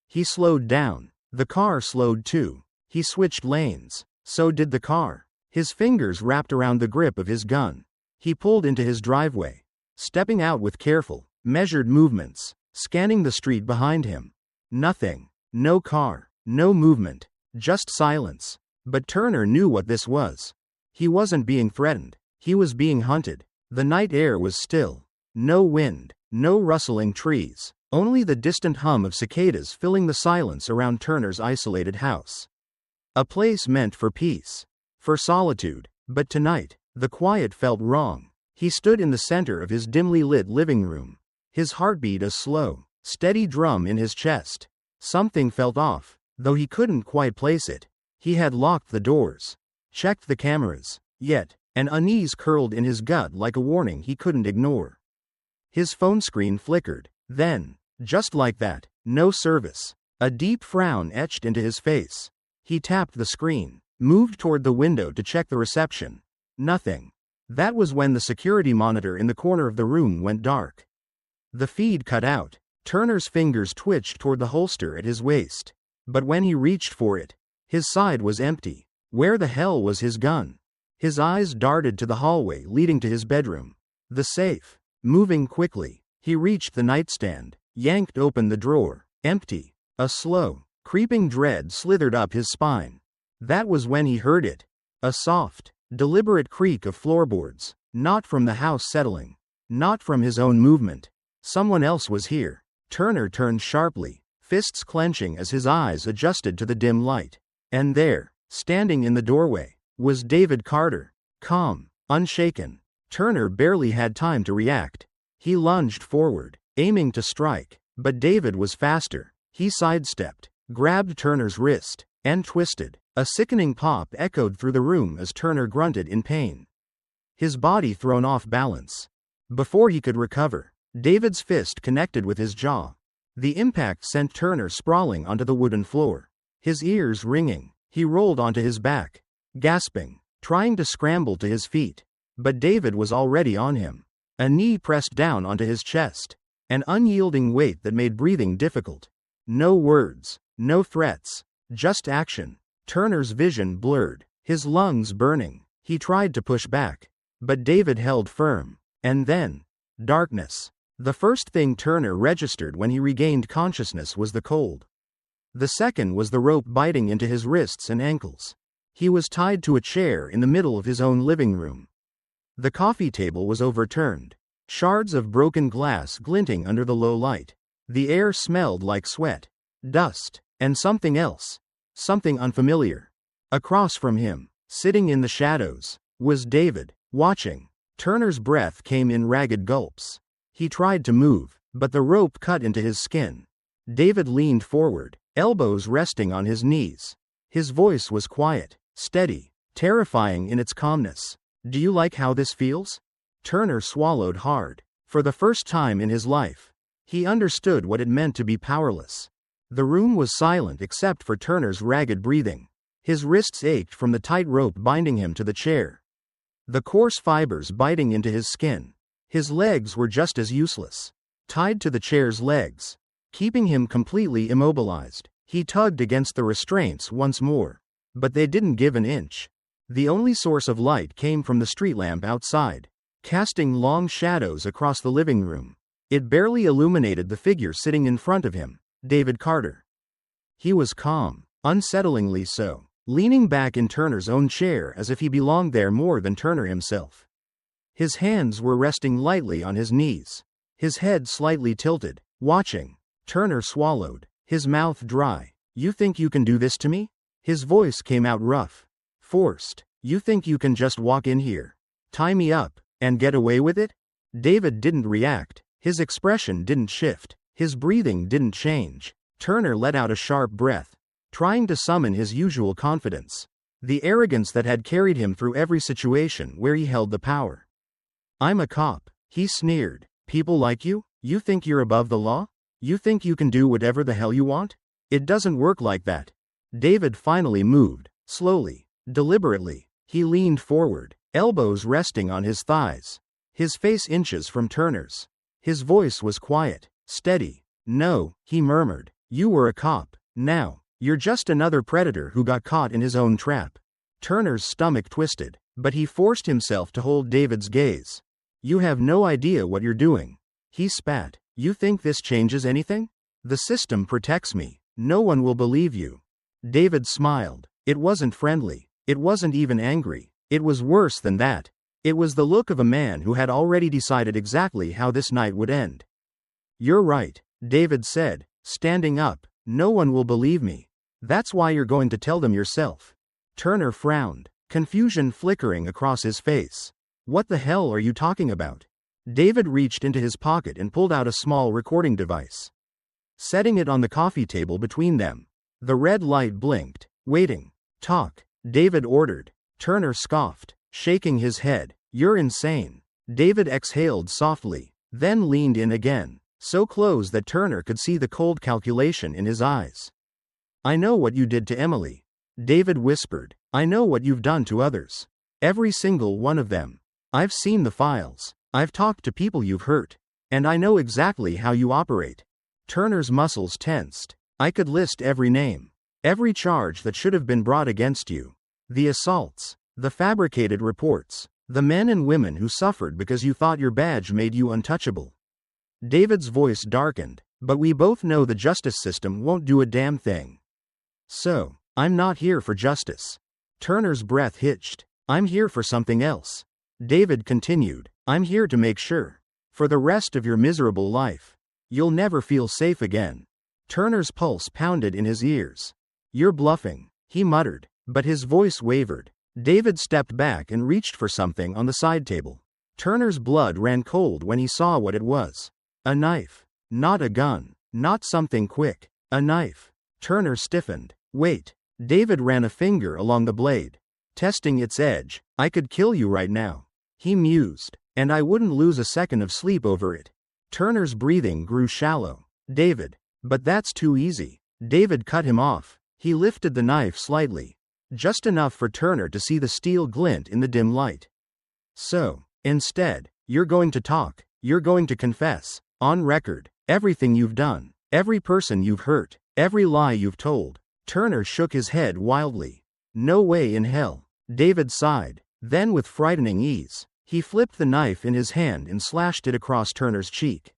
He slowed down. The car slowed too. He switched lanes. So did the car. His fingers wrapped around the grip of his gun. He pulled into his driveway, stepping out with careful, measured movements, scanning the street behind him. Nothing. No car. No movement. Just silence. But Turner knew what this was. He wasn't being threatened. He was being hunted. The night air was still. No wind. No rustling trees. Only the distant hum of cicadas filling the silence around Turner's isolated house. A place meant for peace. For solitude. But tonight, the quiet felt wrong. He stood in the center of his dimly lit living room. His heartbeat a slow, steady drum in his chest. Something felt off, though he couldn't quite place it. He had locked the doors, checked the cameras, yet an unease curled in his gut like a warning he couldn't ignore. His phone screen flickered. Then, just like that, no service. A deep frown etched into his face. He tapped the screen, moved toward the window to check the reception. Nothing. That was when the security monitor in the corner of the room went dark. The feed cut out. Turner's fingers twitched toward the holster at his waist. But when he reached for it, his side was empty. Where the hell was his gun? His eyes darted to the hallway leading to his bedroom. The safe. Moving quickly, he reached the nightstand, yanked open the drawer. Empty. A slow, creeping dread slithered up his spine. That was when he heard it. A soft, deliberate creak of floorboards. Not from the house settling. Not from his own movement. Someone else was here. Turner turned sharply, fists clenching as his eyes adjusted to the dim light. And there, standing in the doorway, was David Carter. Calm, unshaken. Turner barely had time to react. He lunged forward, aiming to strike. But David was faster. He sidestepped, grabbed Turner's wrist, and twisted. A sickening pop echoed through the room as Turner grunted in pain. His body thrown off balance. Before he could recover, David's fist connected with his jaw. The impact sent Turner sprawling onto the wooden floor. His ears ringing, he rolled onto his back, gasping, trying to scramble to his feet. But David was already on him. A knee pressed down onto his chest. An unyielding weight that made breathing difficult. No words, no threats, just action. Turner's vision blurred, his lungs burning. He tried to push back, but David held firm. And then, darkness. The first thing Turner registered when he regained consciousness was the cold. The second was the rope biting into his wrists and ankles. He was tied to a chair in the middle of his own living room. The coffee table was overturned, shards of broken glass glinting under the low light. The air smelled like sweat, dust, and something else. Something unfamiliar. Across from him, sitting in the shadows, was David, watching. Turner's breath came in ragged gulps. He tried to move, but the rope cut into his skin. David leaned forward, elbows resting on his knees. His voice was quiet, steady, terrifying in its calmness. "Do you like how this feels?" Turner swallowed hard. For the first time in his life, he understood what it meant to be powerless. The room was silent except for Turner's ragged breathing. His wrists ached from the tight rope binding him to the chair, the coarse fibers biting into his skin. His legs were just as useless, tied to the chair's legs, keeping him completely immobilized. He tugged against the restraints once more, but they didn't give an inch. The only source of light came from the street lamp outside, casting long shadows across the living room. It barely illuminated the figure sitting in front of him, David Carter. He was calm, unsettlingly so, leaning back in Turner's own chair as if he belonged there more than Turner himself. His hands were resting lightly on his knees, his head slightly tilted, watching. Turner swallowed, his mouth dry. "You think you can do this to me?" His voice came out rough, forced. "You think you can just walk in here, tie me up, and get away with it?" David didn't react. His expression didn't shift. His breathing didn't change. Turner let out a sharp breath, trying to summon his usual confidence, the arrogance that had carried him through every situation where he held the power. "I'm a cop," he sneered. "People like you? You think you're above the law? You think you can do whatever the hell you want? It doesn't work like that." David finally moved, slowly, deliberately. He leaned forward, elbows resting on his thighs, his face inches from Turner's. His voice was quiet, steady. "No," he murmured. "You were a cop. Now, You're just another predator who got caught in his own trap. Turner's stomach twisted, but he forced himself to hold David's gaze. You have no idea what you're doing. He spat. You think this changes anything? The system protects me. No one will believe you. David smiled. It wasn't friendly. It wasn't even angry. It was worse than that. It was the look of a man who had already decided exactly how this night would end. You're right, David said, standing up. No one will believe me. That's why you're going to tell them yourself. Turner frowned, confusion flickering across his face. What the hell are you talking about? David reached into his pocket and pulled out a small recording device. Setting it on the coffee table between them. The red light blinked. Waiting. Talk, David ordered. Turner scoffed, shaking his head. You're insane. David exhaled softly, then leaned in again, so close that Turner could see the cold calculation in his eyes. I know what you did to Emily. David whispered. I know what you've done to others. Every single one of them. I've seen the files. I've talked to people you've hurt. And I know exactly how you operate. Turner's muscles tensed. I could list every name. Every charge that should have been brought against you. The assaults. The fabricated reports. The men and women who suffered because you thought your badge made you untouchable. David's voice darkened. But we both know the justice system won't do a damn thing. So, I'm not here for justice. Turner's breath hitched. I'm here for something else. David continued. I'm here to make sure. For the rest of your miserable life. You'll never feel safe again. Turner's pulse pounded in his ears. You're bluffing, he muttered, but his voice wavered. David stepped back and reached for something on the side table. Turner's blood ran cold when he saw what it was. A knife. Not a gun. Not something quick. A knife. Turner stiffened. Wait. David ran a finger along the blade, testing its edge. I could kill you right now. He mused. And I wouldn't lose a second of sleep over it. Turner's breathing grew shallow. David. But that's too easy. David cut him off. He lifted the knife slightly. Just enough for Turner to see the steel glint in the dim light. So, instead, you're going to talk. You're going to confess. On record. Everything you've done. Every person you've hurt. Every lie you've told. Turner shook his head wildly. No way in hell. David sighed. Then with frightening ease, he flipped the knife in his hand and slashed it across Turner's cheek.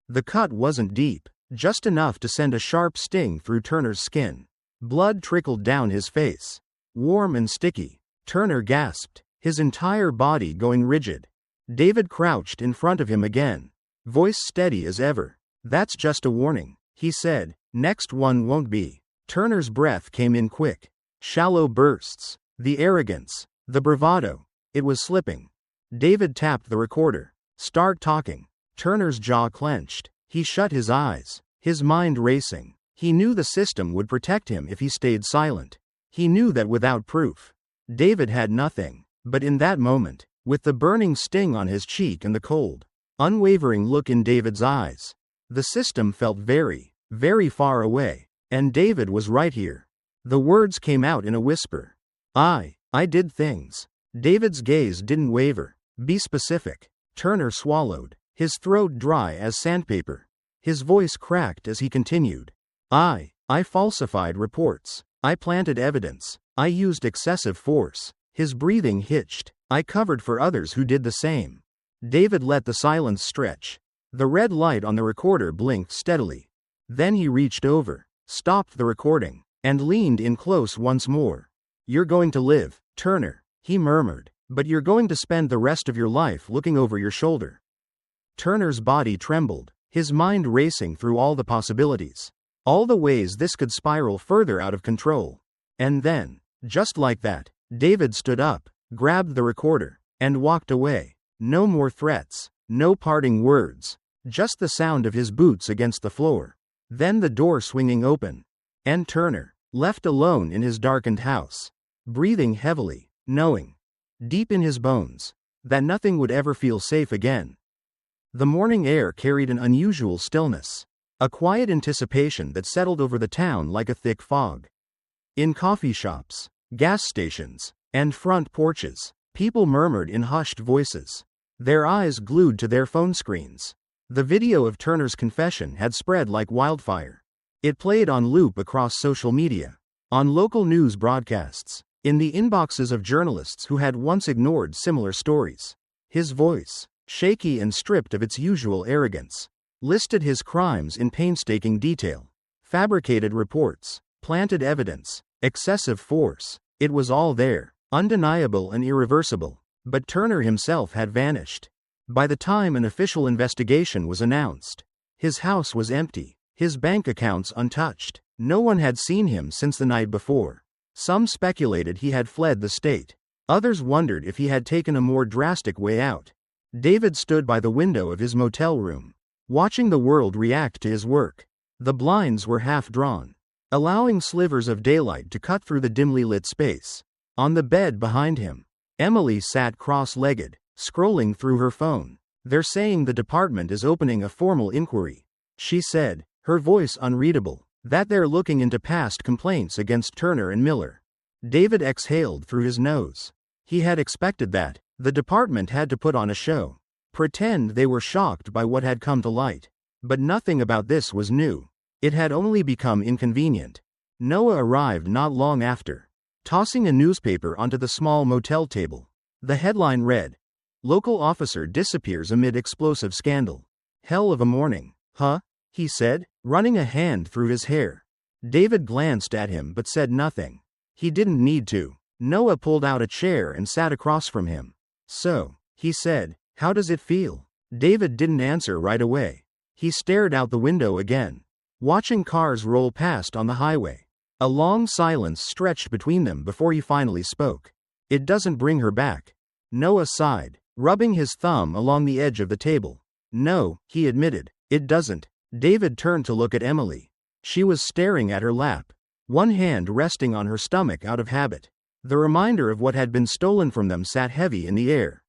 The cut wasn't deep, just enough to send a sharp sting through Turner's skin. Blood trickled down his face. Warm and sticky. Turner gasped, his entire body going rigid. David crouched in front of him again, voice steady as ever. That's just a warning, he said. Next one won't be. Turner's breath came in quick. Shallow bursts. The arrogance. The bravado. It was slipping. David tapped the recorder. Start talking. Turner's jaw clenched. He shut his eyes, his mind racing. He knew the system would protect him if he stayed silent. He knew that without proof, David had nothing. But in that moment, with the burning sting on his cheek and the cold, unwavering look in David's eyes, the system felt very, very far away. And David was right here. The words came out in a whisper. I did things. David's gaze didn't waver. Be specific. Turner swallowed, his throat dry as sandpaper. His voice cracked as he continued. I falsified reports. I planted evidence. I used excessive force. His breathing hitched. I covered for others who did the same. David let the silence stretch. The red light on the recorder blinked steadily. Then he reached over, stopped the recording, and leaned in close once more. You're going to live, Turner, he murmured, but you're going to spend the rest of your life looking over your shoulder. Turner's body trembled, his mind racing through all the possibilities, all the ways this could spiral further out of control. And then, just like that, David stood up, grabbed the recorder, and walked away. No more threats, no parting words, just the sound of his boots against the floor. Then the door swinging open, and Turner, left alone in his darkened house, breathing heavily, knowing, deep in his bones, that nothing would ever feel safe again. The morning air carried an unusual stillness, a quiet anticipation that settled over the town like a thick fog. In coffee shops, gas stations, and front porches, people murmured in hushed voices, their eyes glued to their phone screens. The video of Turner's confession had spread like wildfire. It played on loop across social media, on local news broadcasts, in the inboxes of journalists who had once ignored similar stories. His voice, shaky and stripped of its usual arrogance, listed his crimes in painstaking detail. Fabricated reports, planted evidence, excessive force. It was all there, undeniable and irreversible. But Turner himself had vanished. By the time an official investigation was announced, his house was empty, his bank accounts untouched. No one had seen him since the night before. Some speculated he had fled the state. Others wondered if he had taken a more drastic way out. David stood by the window of his motel room, watching the world react to his work. The blinds were half drawn, allowing slivers of daylight to cut through the dimly lit space. On the bed behind him, Emily sat cross-legged, scrolling through her phone. "They're saying the department is opening a formal inquiry," she said, her voice unreadable. "That they're looking into past complaints against Turner and Miller." David exhaled through his nose. He had expected that. The department had to put on a show, pretend they were shocked by what had come to light. But nothing about this was new. It had only become inconvenient. Noah arrived not long after, tossing a newspaper onto the small motel table. The headline read, "Local officer disappears amid explosive scandal." "Hell of a morning, huh?" he said, running a hand through his hair. David glanced at him but said nothing. He didn't need to. Noah pulled out a chair and sat across from him. "So," he said, "how does it feel?" David didn't answer right away. He stared out the window again, watching cars roll past on the highway. A long silence stretched between them before he finally spoke. "It doesn't bring her back." Noah sighed, rubbing his thumb along the edge of the table. "No," he admitted, "it doesn't." David turned to look at Emily. She was staring at her lap, one hand resting on her stomach out of habit. The reminder of what had been stolen from them sat heavy in the air.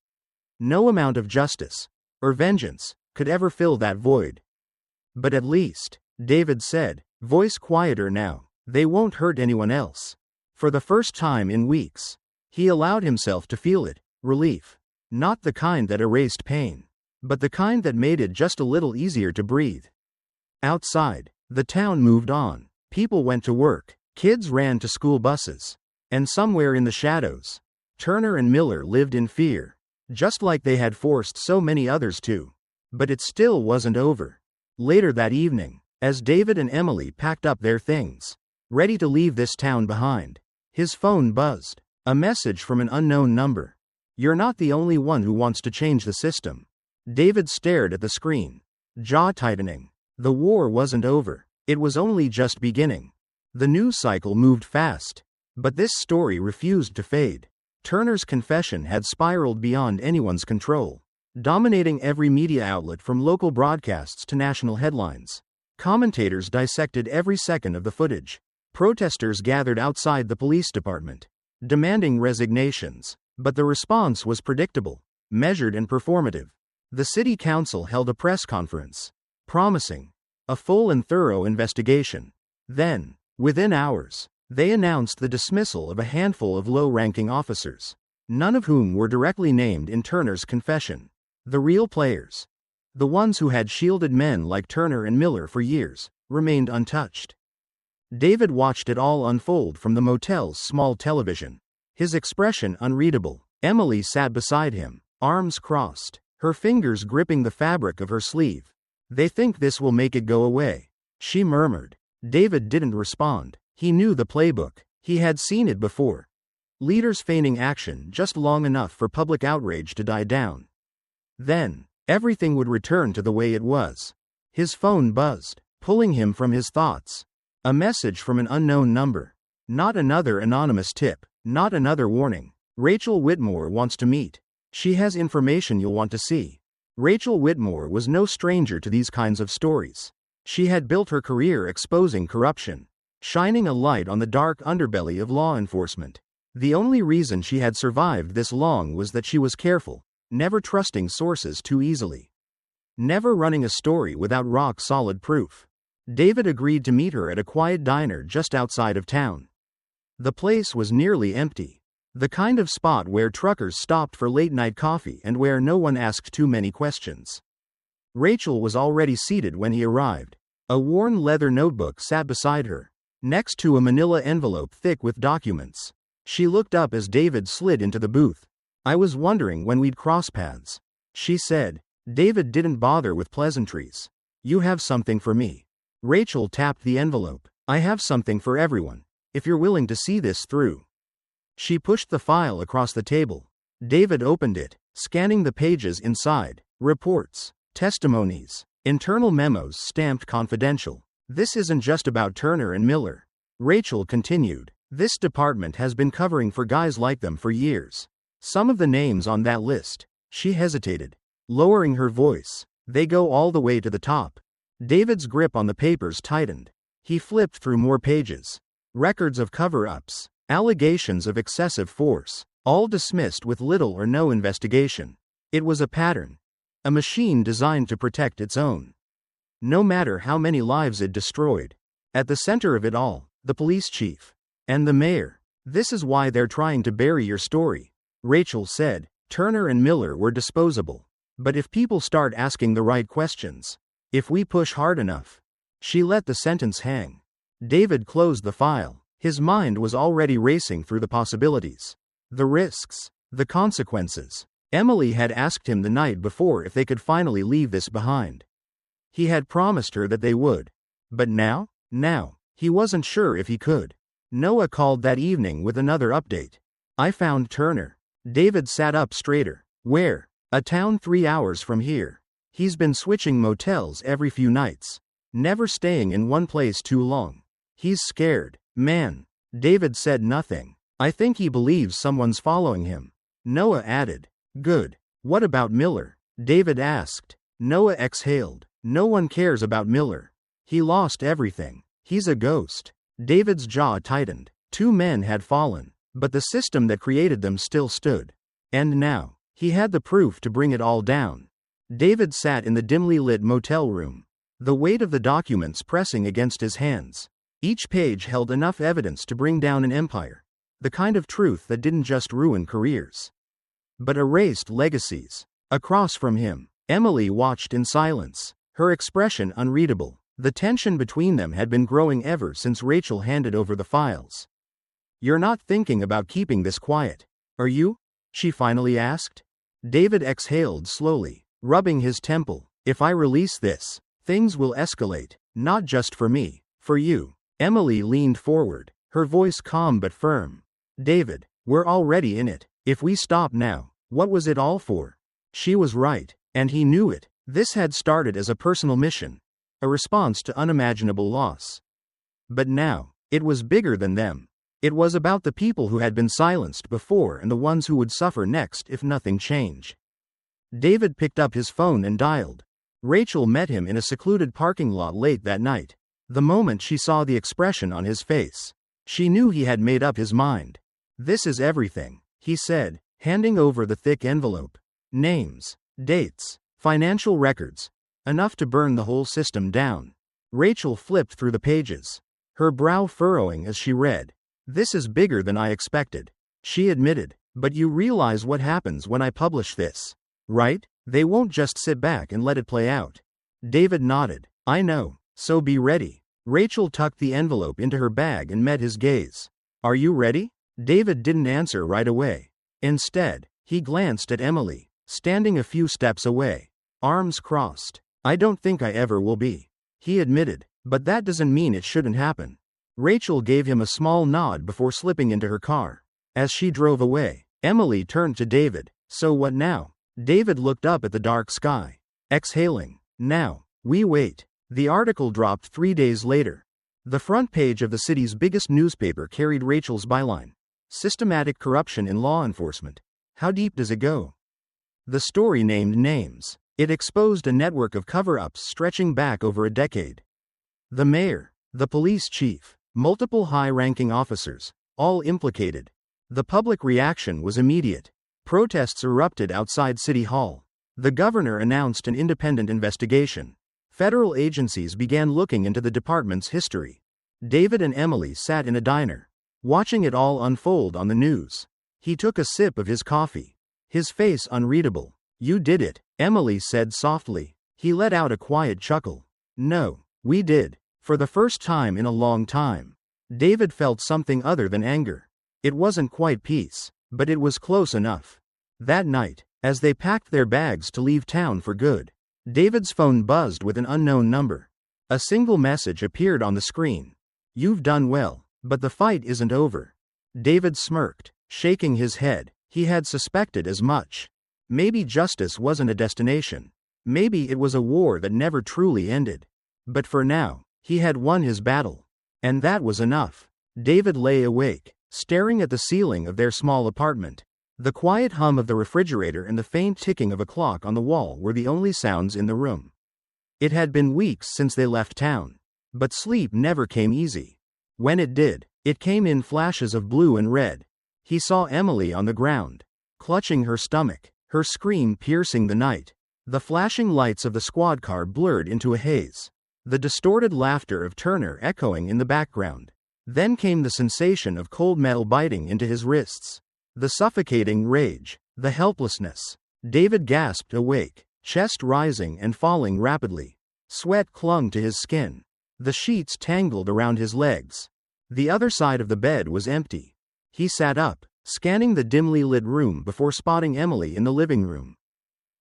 No amount of justice, or vengeance, could ever fill that void. "But at least," David said, voice quieter now, "they won't hurt anyone else." For the first time in weeks, he allowed himself to feel it, relief. Not the kind that erased pain, but the kind that made it just a little easier to breathe. Outside, the town moved on. People went to work, kids ran to school buses. And somewhere in the shadows, Turner and Miller lived in fear, just like they had forced so many others to. But it still wasn't over. Later that evening, as David and Emily packed up their things, ready to leave this town behind, his phone buzzed. A message from an unknown number. "You're not the only one who wants to change the system." David stared at the screen, jaw tightening. The war wasn't over. It was only just beginning. The news cycle moved fast. But this story refused to fade. Turner's confession had spiraled beyond anyone's control, dominating every media outlet from local broadcasts to national headlines. Commentators dissected every second of the footage. Protesters gathered outside the police department, demanding resignations. But the response was predictable, measured and performative. The city council held a press conference, promising a full and thorough investigation. Then, within hours, they announced the dismissal of a handful of low-ranking officers, none of whom were directly named in Turner's confession. The real players, the ones who had shielded men like Turner and Miller for years, remained untouched. David watched it all unfold from the motel's small television, his expression unreadable. Emily sat beside him, arms crossed, her fingers gripping the fabric of her sleeve. "They think this will make it go away," she murmured. David didn't respond. He knew the playbook. He had seen it before. Leaders feigning action just long enough for public outrage to die down. Then, everything would return to the way it was. His phone buzzed, pulling him from his thoughts. A message from an unknown number. Not another anonymous tip. Not another warning. "Rachel Whitmore wants to meet. She has information you'll want to see." Rachel Whitmore was no stranger to these kinds of stories. She had built her career exposing corruption, shining a light on the dark underbelly of law enforcement. The only reason she had survived this long was that she was careful, never trusting sources too easily, never running a story without rock-solid proof. David agreed to meet her at a quiet diner just outside of town. The place was nearly empty, the kind of spot where truckers stopped for late-night coffee and where no one asked too many questions. Rachel was already seated when he arrived, A worn leather notebook sat beside her, next to a manila envelope thick with documents. She looked up as David slid into the booth. "I was wondering when we'd cross paths," she said. David didn't bother with pleasantries. "You have something for me." Rachel tapped the envelope. "I have something for everyone, if you're willing to see this through." She pushed the file across the table. David opened it, scanning the pages inside. Reports, testimonies, internal memos stamped confidential. "This isn't just about Turner and Miller," Rachel continued. "This department has been covering for guys like them for years. Some of the names on that list," she hesitated, lowering her voice, "they go all the way to the top." David's grip on the papers tightened. He flipped through more pages. Records of cover-ups, allegations of excessive force, all dismissed with little or no investigation. It was a pattern. A machine designed to protect its own, no matter how many lives it destroyed. At the center of it all, the police chief and the mayor. "This is why they're trying to bury your story," Rachel said. "Turner and Miller were disposable. But if people start asking the right questions, if we push hard enough." She let the sentence hang. David closed the file. His mind was already racing through the possibilities. The risks, the consequences. Emily had asked him the night before if they could finally leave this behind. He had promised her that they would. But now, he wasn't sure if he could. Noah called that evening with another update. "I found Turner." David sat up straighter. "Where?" "A town 3 hours from here. He's been switching motels every few nights. Never staying in one place too long. He's scared, man." David said nothing. "I think he believes someone's following him," Noah added. "Good. What about Miller?" David asked. Noah exhaled. "No one cares about Miller. He lost everything. He's a ghost." David's jaw tightened. 2 men had fallen, but the system that created them still stood. And now, he had the proof to bring it all down. David sat in the dimly lit motel room, the weight of the documents pressing against his hands. Each page held enough evidence to bring down an empire. The kind of truth that didn't just ruin careers, but erased legacies. Across from him, Emily watched in silence, her expression unreadable. The tension between them had been growing ever since Rachel handed over the files. "You're not thinking about keeping this quiet, are you?" she finally asked. David exhaled slowly, rubbing his temple. "If I release this, things will escalate, not just for me, for you." Emily leaned forward, her voice calm but firm. "David, we're already in it. If we stop now, what was it all for?" She was right, and he knew it. This had started as a personal mission, a response to unimaginable loss. But now, it was bigger than them. It was about the people who had been silenced before and the ones who would suffer next if nothing changed. David picked up his phone and dialed. Rachel met him in a secluded parking lot late that night. The moment she saw the expression on his face, she knew he had made up his mind. "This is everything," he said, handing over the thick envelope. "Names, dates, financial records. Enough to burn the whole system down." Rachel flipped through the pages, her brow furrowing as she read. "This is bigger than I expected," she admitted. "But you realize what happens when I publish this, right? They won't just sit back and let it play out." David nodded. "I know, so be ready." Rachel tucked the envelope into her bag and met his gaze. "Are you ready?" David didn't answer right away. Instead, he glanced at Emily, standing a few steps away, arms crossed. "I don't think I ever will be," he admitted, "but that doesn't mean it shouldn't happen." Rachel gave him a small nod before slipping into her car. As she drove away, Emily turned to David. "So what now?" David looked up at the dark sky, exhaling. "Now, we wait." The article dropped 3 days later. The front page of the city's biggest newspaper carried Rachel's byline: "Systematic corruption in law enforcement. How deep does it go?" The story named names. It exposed a network of cover-ups stretching back over a decade. The mayor, the police chief, multiple high-ranking officers, all implicated. The public reaction was immediate. Protests erupted outside City Hall. The governor announced an independent investigation. Federal agencies began looking into the department's history. David and Emily sat in a diner, watching it all unfold on the news. He took a sip of his coffee, his face unreadable. "You did it," Emily said softly. He let out a quiet chuckle. "No, We did. For the first time in a long time. David felt something other than anger. It wasn't quite peace, but it was close enough. That night, as they packed their bags to leave town for good, David's phone buzzed with an unknown number. A single message appeared on the screen. "You've done well, but the fight isn't over." David smirked, shaking his head. He had suspected as much. Maybe justice wasn't a destination. Maybe it was a war that never truly ended. But for now, he had won his battle. And that was enough. David lay awake, staring at the ceiling of their small apartment. The quiet hum of the refrigerator and the faint ticking of a clock on the wall were the only sounds in the room. It had been weeks since they left town. But sleep never came easy. When it did, it came in flashes of blue and red. He saw Emily on the ground, clutching her stomach, her scream piercing the night. The flashing lights of the squad car blurred into a haze. The distorted laughter of Turner echoing in the background. Then came the sensation of cold metal biting into his wrists. The suffocating rage, the helplessness. David gasped awake, chest rising and falling rapidly. Sweat clung to his skin. The sheets tangled around his legs. The other side of the bed was empty. He sat up, scanning the dimly lit room before spotting Emily in the living room.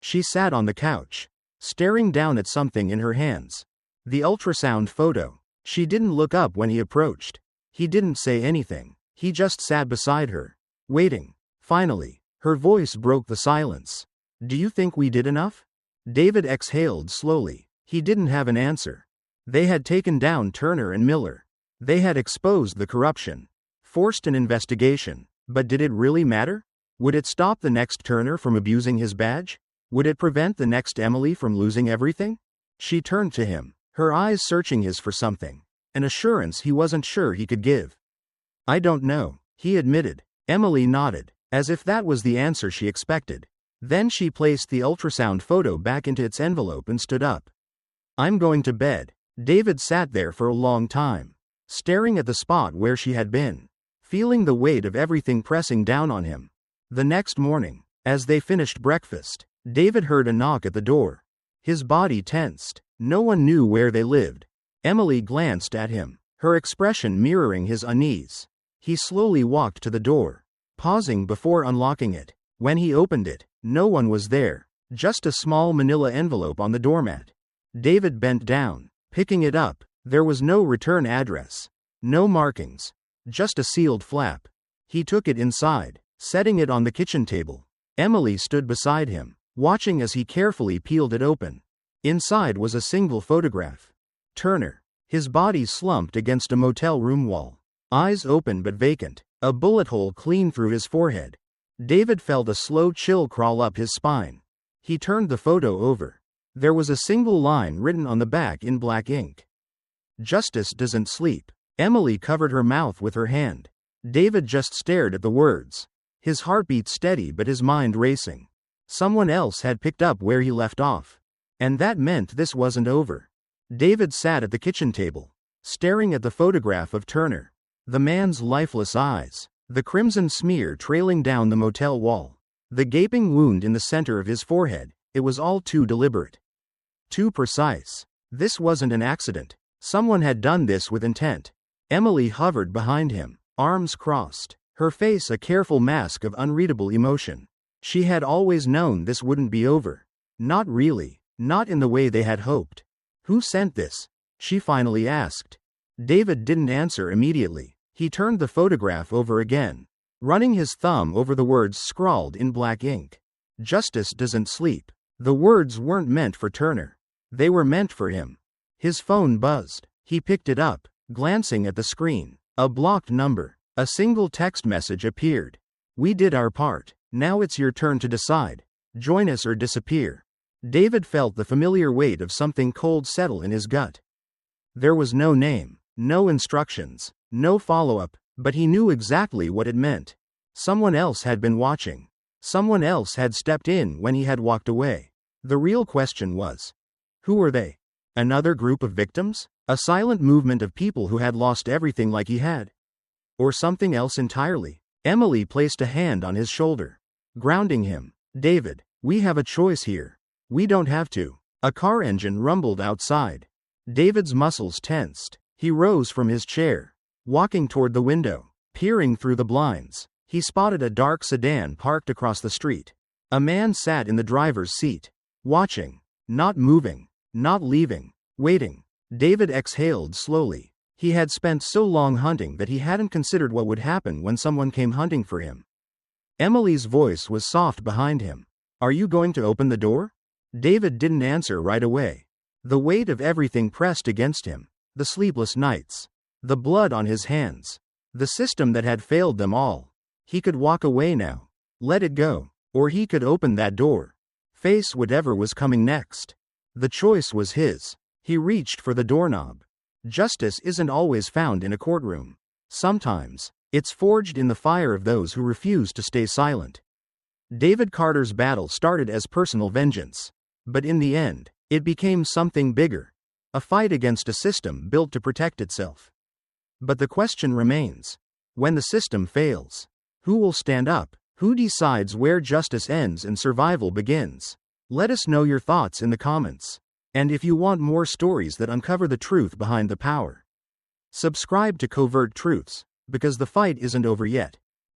She sat on the couch, staring down at something in her hands. The ultrasound photo. She didn't look up when he approached. He didn't say anything. He just sat beside her, waiting. Finally, her voice broke the silence. "Do you think we did enough?" David exhaled slowly. He didn't have an answer. They had taken down Turner and Miller. They had exposed the corruption, forced an investigation. But did it really matter? Would it stop the next Turner from abusing his badge? Would it prevent the next Emily from losing everything? She turned to him, her eyes searching his for something, an assurance he wasn't sure he could give. "I don't know," he admitted. Emily nodded, as if that was the answer she expected. Then she placed the ultrasound photo back into its envelope and stood up. "I'm going to bed." David sat there for a long time, staring at the spot where she had been, feeling the weight of everything pressing down on him. The next morning, as they finished breakfast, David heard a knock at the door. His body tensed. No one knew where they lived. Emily glanced at him, her expression mirroring his unease. He slowly walked to the door, pausing before unlocking it. When he opened it, no one was there, just a small manila envelope on the doormat. David bent down, picking it up. There was no return address, no markings, just a sealed flap. He took it inside, setting it on the kitchen table. Emily stood beside him, watching as he carefully peeled it open. Inside was a single photograph. Turner, his body slumped against a motel room wall, eyes open but vacant, a bullet hole clean through his forehead. David felt a slow chill crawl up his spine. He turned the photo over. There was a single line written on the back in black ink. "Justice doesn't sleep." Emily covered her mouth with her hand. David just stared at the words, his heartbeat steady but his mind racing. Someone else had picked up where he left off. And that meant this wasn't over. David sat at the kitchen table, staring at the photograph of Turner. The man's lifeless eyes, the crimson smear trailing down the motel wall, the gaping wound in the center of his forehead. It was all too deliberate, too precise. This wasn't an accident. Someone had done this with intent. Emily hovered behind him, arms crossed, her face a careful mask of unreadable emotion. She had always known this wouldn't be over. Not really, not in the way they had hoped. "Who sent this?" she finally asked. David didn't answer immediately. He turned the photograph over again, running his thumb over the words scrawled in black ink. "Justice doesn't sleep." The words weren't meant for Turner. They were meant for him. His phone buzzed. He picked it up, glancing at the screen. A blocked number. A single text message appeared. "We did our part. Now it's your turn to decide. Join us or disappear." David felt the familiar weight of something cold settle in his gut. There was no name, no instructions, no follow-up, but he knew exactly what it meant. Someone else had been watching. Someone else had stepped in when he had walked away. The real question was, who were they? Another group of victims? A silent movement of people who had lost everything like he had? Or something else entirely? Emily placed a hand on his shoulder, grounding him. "David, we have a choice here. We don't have to." A car engine rumbled outside. David's muscles tensed. He rose from his chair, walking toward the window. Peering through the blinds, he spotted a dark sedan parked across the street. A man sat in the driver's seat, watching, not moving, not leaving, waiting. David exhaled slowly. He had spent so long hunting that he hadn't considered what would happen when someone came hunting for him. Emily's voice was soft behind him. "Are you going to open the door?" David didn't answer right away. The weight of everything pressed against him. The sleepless nights. The blood on his hands. The system that had failed them all. He could walk away now. Let it go. Or he could open that door. Face whatever was coming next. The choice was his. He reached for the doorknob. Justice isn't always found in a courtroom. Sometimes, it's forged in the fire of those who refuse to stay silent. David Carter's battle started as personal vengeance. But in the end, it became something bigger. A fight against a system built to protect itself. But the question remains. When the system fails, who will stand up? Who decides where justice ends and survival begins? Let us know your thoughts in the comments. And if you want more stories that uncover the truth behind the power, subscribe to Covert Truths, because the fight isn't over yet.